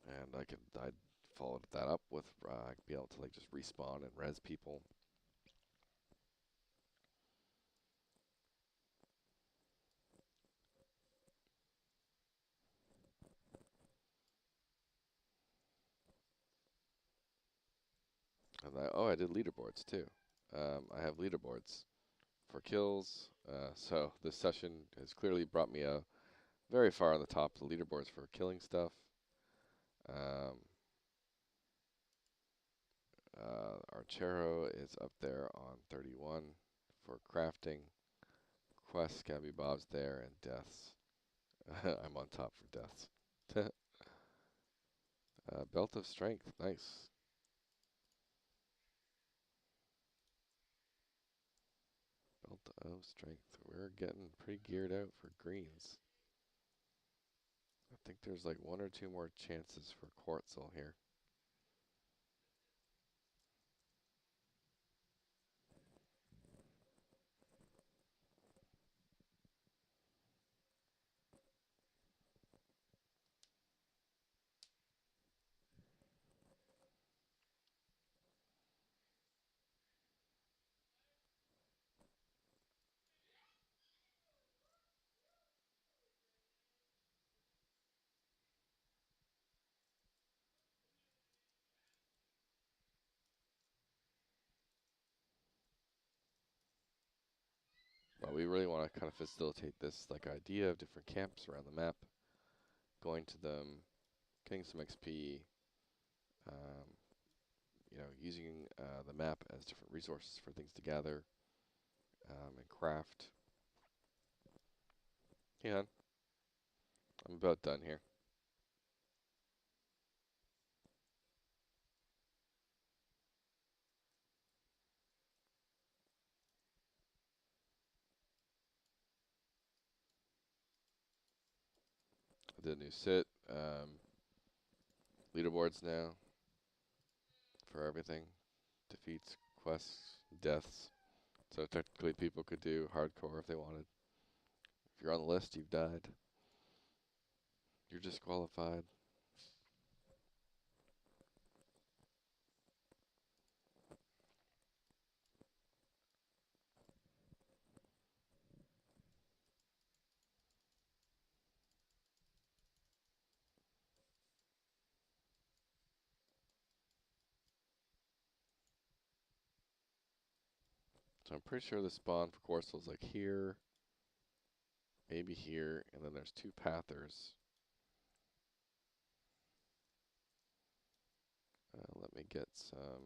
And I followed that up with be able to like just respawn and res people. And I did leaderboards too. I have leaderboards for kills. So this session has clearly brought me a very far on the top of the leaderboards for killing stuff. Um, Archero is up there on 31 for crafting. Quests, gameDEVbeauty's there, and deaths. I'm on top for deaths. Belt of Strength, nice. Belt of Strength. We're getting pretty geared out for greens. I think there's like one or two more chances for Quartzel here. But we really want to kind of facilitate this like idea of different camps around the map, going to them, getting some XP, um, using the map as different resources for things to gather and craft. Yeah, I'm about done here. I did a new sit, leaderboards now for everything, defeats, quests, deaths. So technically people could do hardcore if they wanted. If you're on the list, you've died. You're disqualified. So I'm pretty sure the spawn for Corsel's like here, maybe here, and then there's two pathers. Let me get some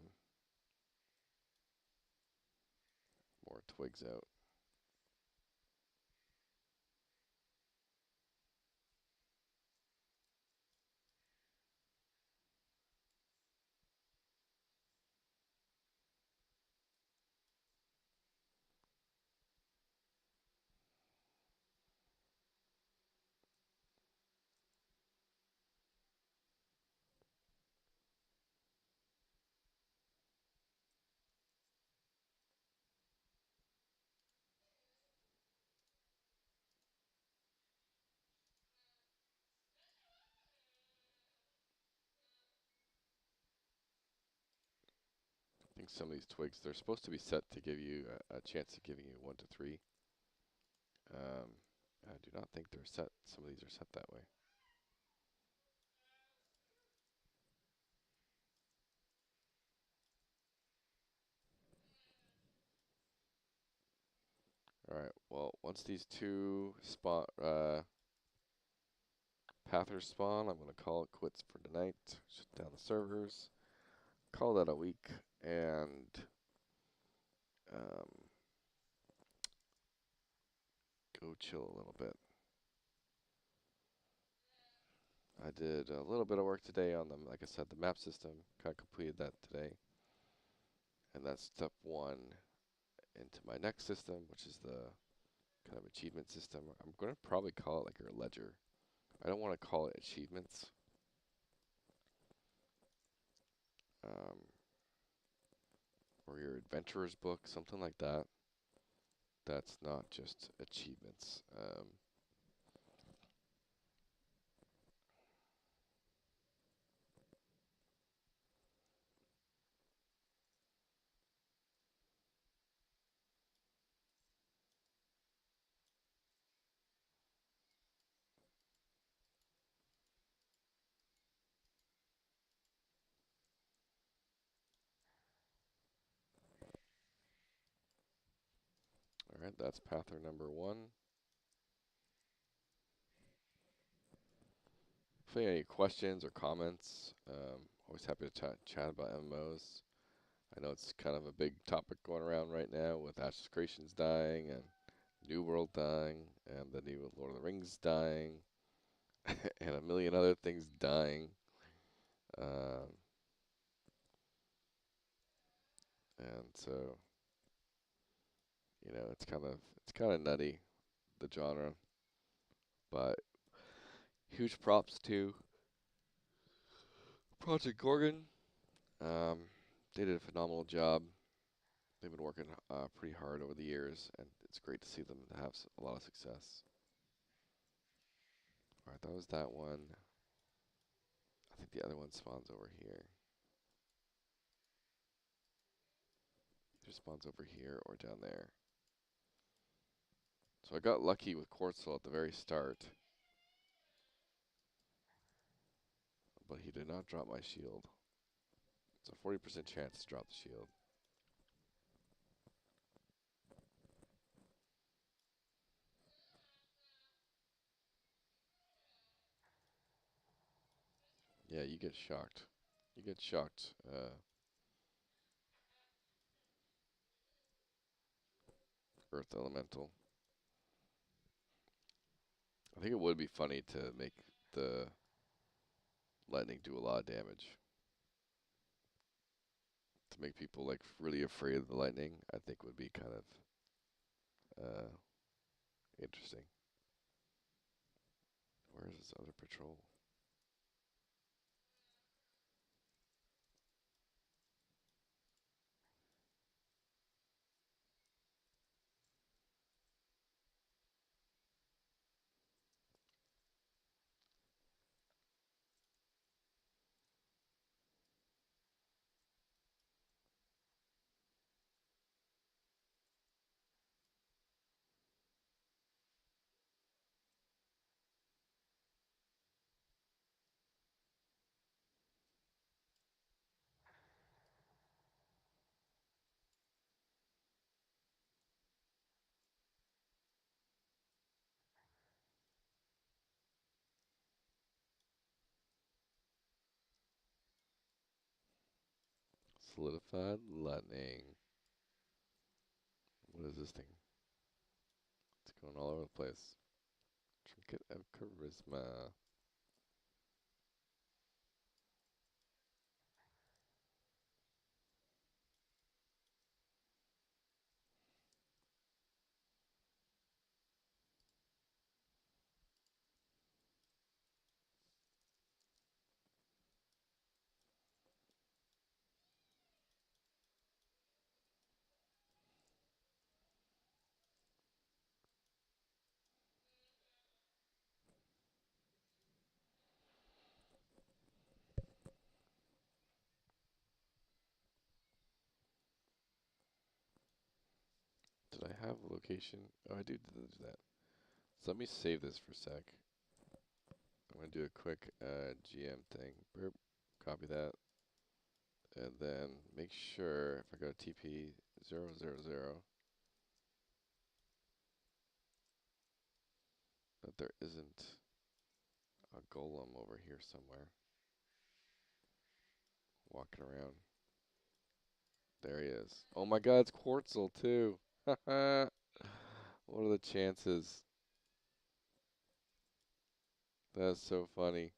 more twigs out. I think some of these twigs, they're supposed to be set to give you a chance of giving you 1 to 3. I do not think they're set. Some of these are set that way. Alright, well, once these two pathers spawn, I'm going to call it quits for tonight. Shut down the servers. Call that a week, and um, go chill a little bit. I did a little bit of work today on like I said, the map system. Kind of completed that today. And that's step 1 into my next system, which is the kind of achievement system. I'm going to probably call it like your ledger. I don't want to call it achievements. Um, or your adventurer's book, something like that. That's not just achievements. Alright, that's pather number 1. if you have any questions or comments, always happy to chat about MMOs. I know it's kind of a big topic going around right now with Ashes Creations dying and New World dying and the new Lord of the Rings dying and a million other things dying. Um, and so, it's kind of nutty, the genre. But huge props to Project Gorgon. Um, they did a phenomenal job. They've been working pretty hard over the years, and it's great to see them have a lot of success. All right, that was that one. I think the other one spawns over here. Either spawns over here or down there. So I got lucky with Quartzel at the very start, but he did not drop my shield. It's a 40% chance to drop the shield. Yeah, you get shocked. You get shocked. Earth Elemental. I think it would be funny to make the lightning do a lot of damage. To make people like really afraid of the lightning, I think would be kind of interesting. Where is this other patrol? Solidified lightning. What is this thing? It's going all over the place. Trinket of Charisma. Did I have a location? Oh, I do that. So let me save this for a sec. I'm going to do a quick GM thing. Burp, copy that. And then make sure if I go to TP000 that there isn't a golem over here somewhere walking around. There he is. Oh my god, it's Quartzel too. What are the chances? That's so funny.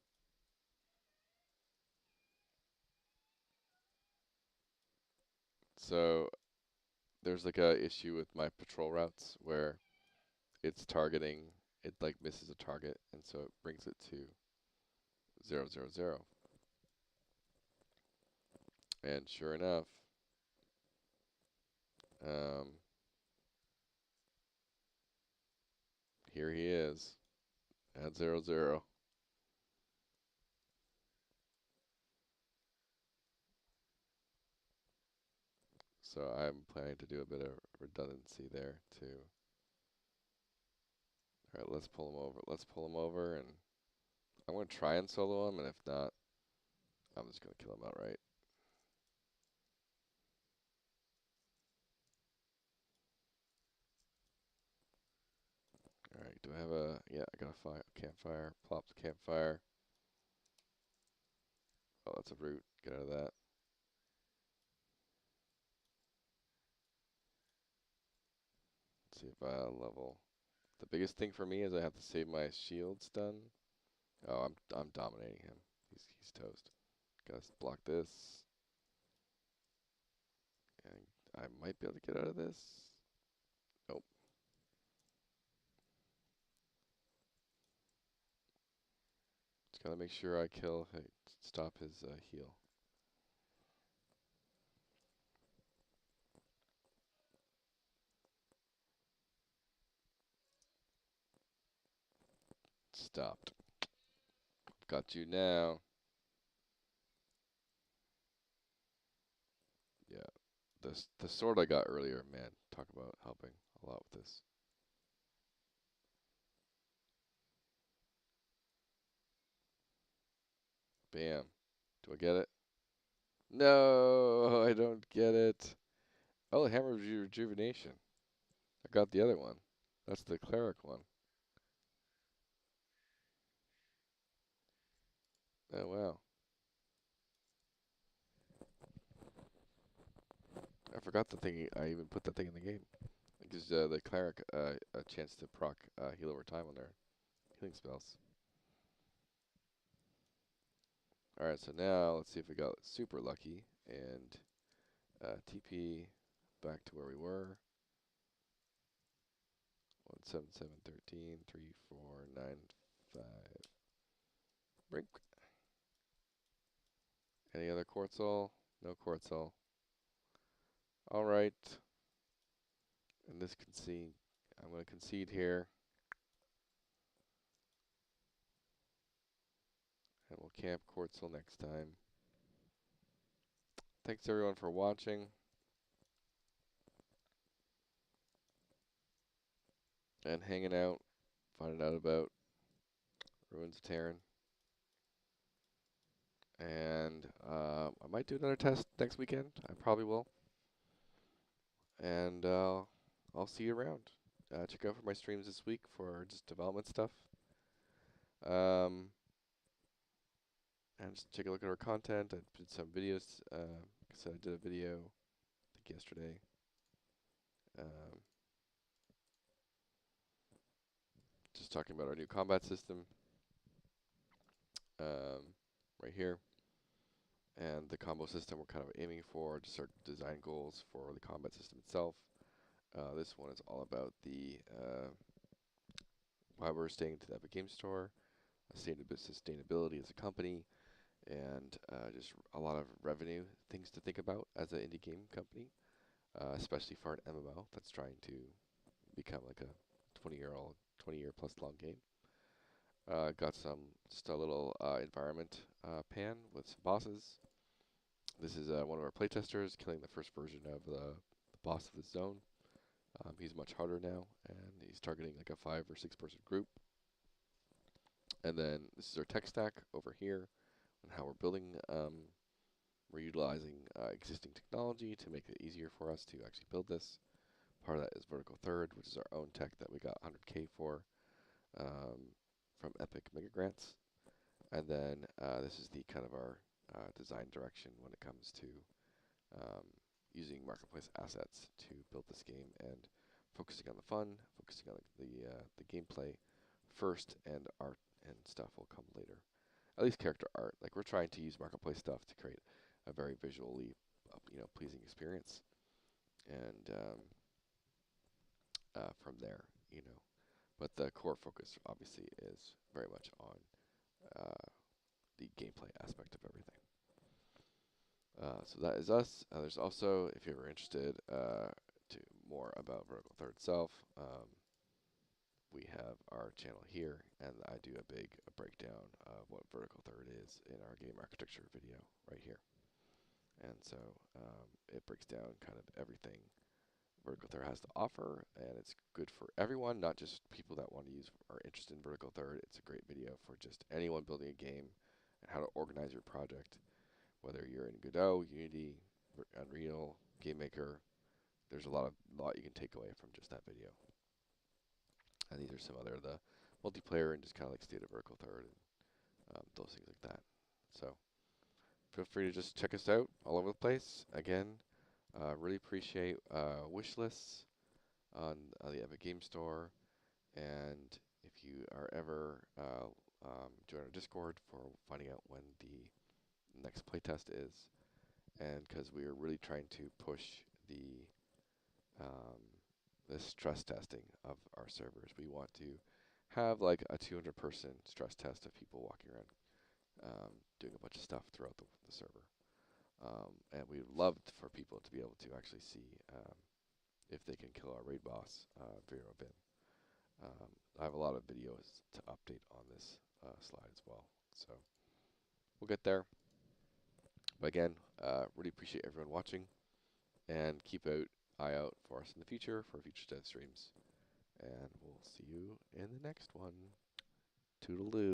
So there's like a issue with my patrol routes where it's targeting, it like misses a target, and so it brings it to 000. And sure enough, um, here he is at 000. So I'm planning to do a bit of redundancy there too. All right, let's pull him over. Let's pull him over, and I'm gonna try and solo him, and if not, I'm just gonna kill him outright. All right, do I have a? Yeah, I got a fire campfire. Plops campfire. Oh, that's a root. Get out of that. Let's see if I level. The biggest thing for me is I have to save my shields done. Oh, I'm dominating him. He's toast. Gotta block this. And I might be able to get out of this. Nope. Just gotta make sure I kill. Hey, stop his heal. Stopped. Got you now. Yeah. The sword I got earlier, man. Talk about helping a lot with this. Bam. Do I get it? No, I don't get it. Oh, the Hammer of Rejuvenation. I got the other one. That's the cleric one. Oh, wow. I forgot the thing. I even put that thing in the game. It gives the cleric a chance to proc heal over time on their healing spells. Alright, so now let's see if we got super lucky and TP back to where we were. 177, 13, 3, 4, 9, 5. Brink. Any other Quartzal? No Quartzal. Alright. And this concede. I'm going to concede here. And we'll camp Quartzal next time. Thanks everyone for watching. And hanging out. Finding out about Ruins of Tearyn. And I might do another test next weekend. I probably will. And I'll see you around. Check out for my streams this week for just development stuff. And just take a look at our content. I did some videos. So I did a video, I think yesterday. Just talking about our new combat system. Right here. And the combo system we're kind of aiming for, just our design goals for the combat system itself. This one is all about the why we're staying to the Epic Game Store, sustainability as a company, and just a lot of revenue things to think about as an indie game company, especially for an MMO that's trying to become like a 20-year plus long game. Got just a little environment pan with some bosses. This is one of our playtesters killing the first version of the boss of the zone. He's much harder now, and he's targeting like a 5 or 6 person group. And then this is our tech stack over here, and how we're building. We're utilizing existing technology to make it easier for us to actually build this. Part of that is Vertical Third, which is our own tech that we got 100K for from Epic Mega Grants. And then this is the kind of our design direction when it comes to using marketplace assets to build this game and focusing on the fun, focusing on the gameplay first, and art and stuff will come later. At least character art. Like we're trying to use marketplace stuff to create a very visually, pleasing experience, and from there, But the core focus obviously is very much on the gameplay aspect of everything. So that is us. There's also, if you're ever interested to more about Vertical Third itself, we have our channel here, and I do a big breakdown of what Vertical Third is in our game architecture video right here. And so it breaks down kind of everything Vertical Third has to offer, and it's good for everyone, not just people that want to use or are interested in Vertical Third. It's a great video for just anyone building a game and how to organize your project. Whether you're in Godot, Unity, Unreal, GameMaker, there's a lot you can take away from just that video. And these are some other the multiplayer and just kind of like state of Vertical Third and those things like that. So feel free to just check us out all over the place. Again, really appreciate wish lists on the Epic Game Store. And if you are ever join our Discord for finding out when the next playtest is, and because we are really trying to push the the stress testing of our servers. We want to have like a 200-person stress test of people walking around doing a bunch of stuff throughout the server. And we'd love for people to be able to actually see if they can kill our raid boss, Vero Bin. I have a lot of videos to update on this slide as well. So we'll get there. But again, really appreciate everyone watching, and keep an eye out for us in the future for future dev streams. And we'll see you in the next one. Toodaloo.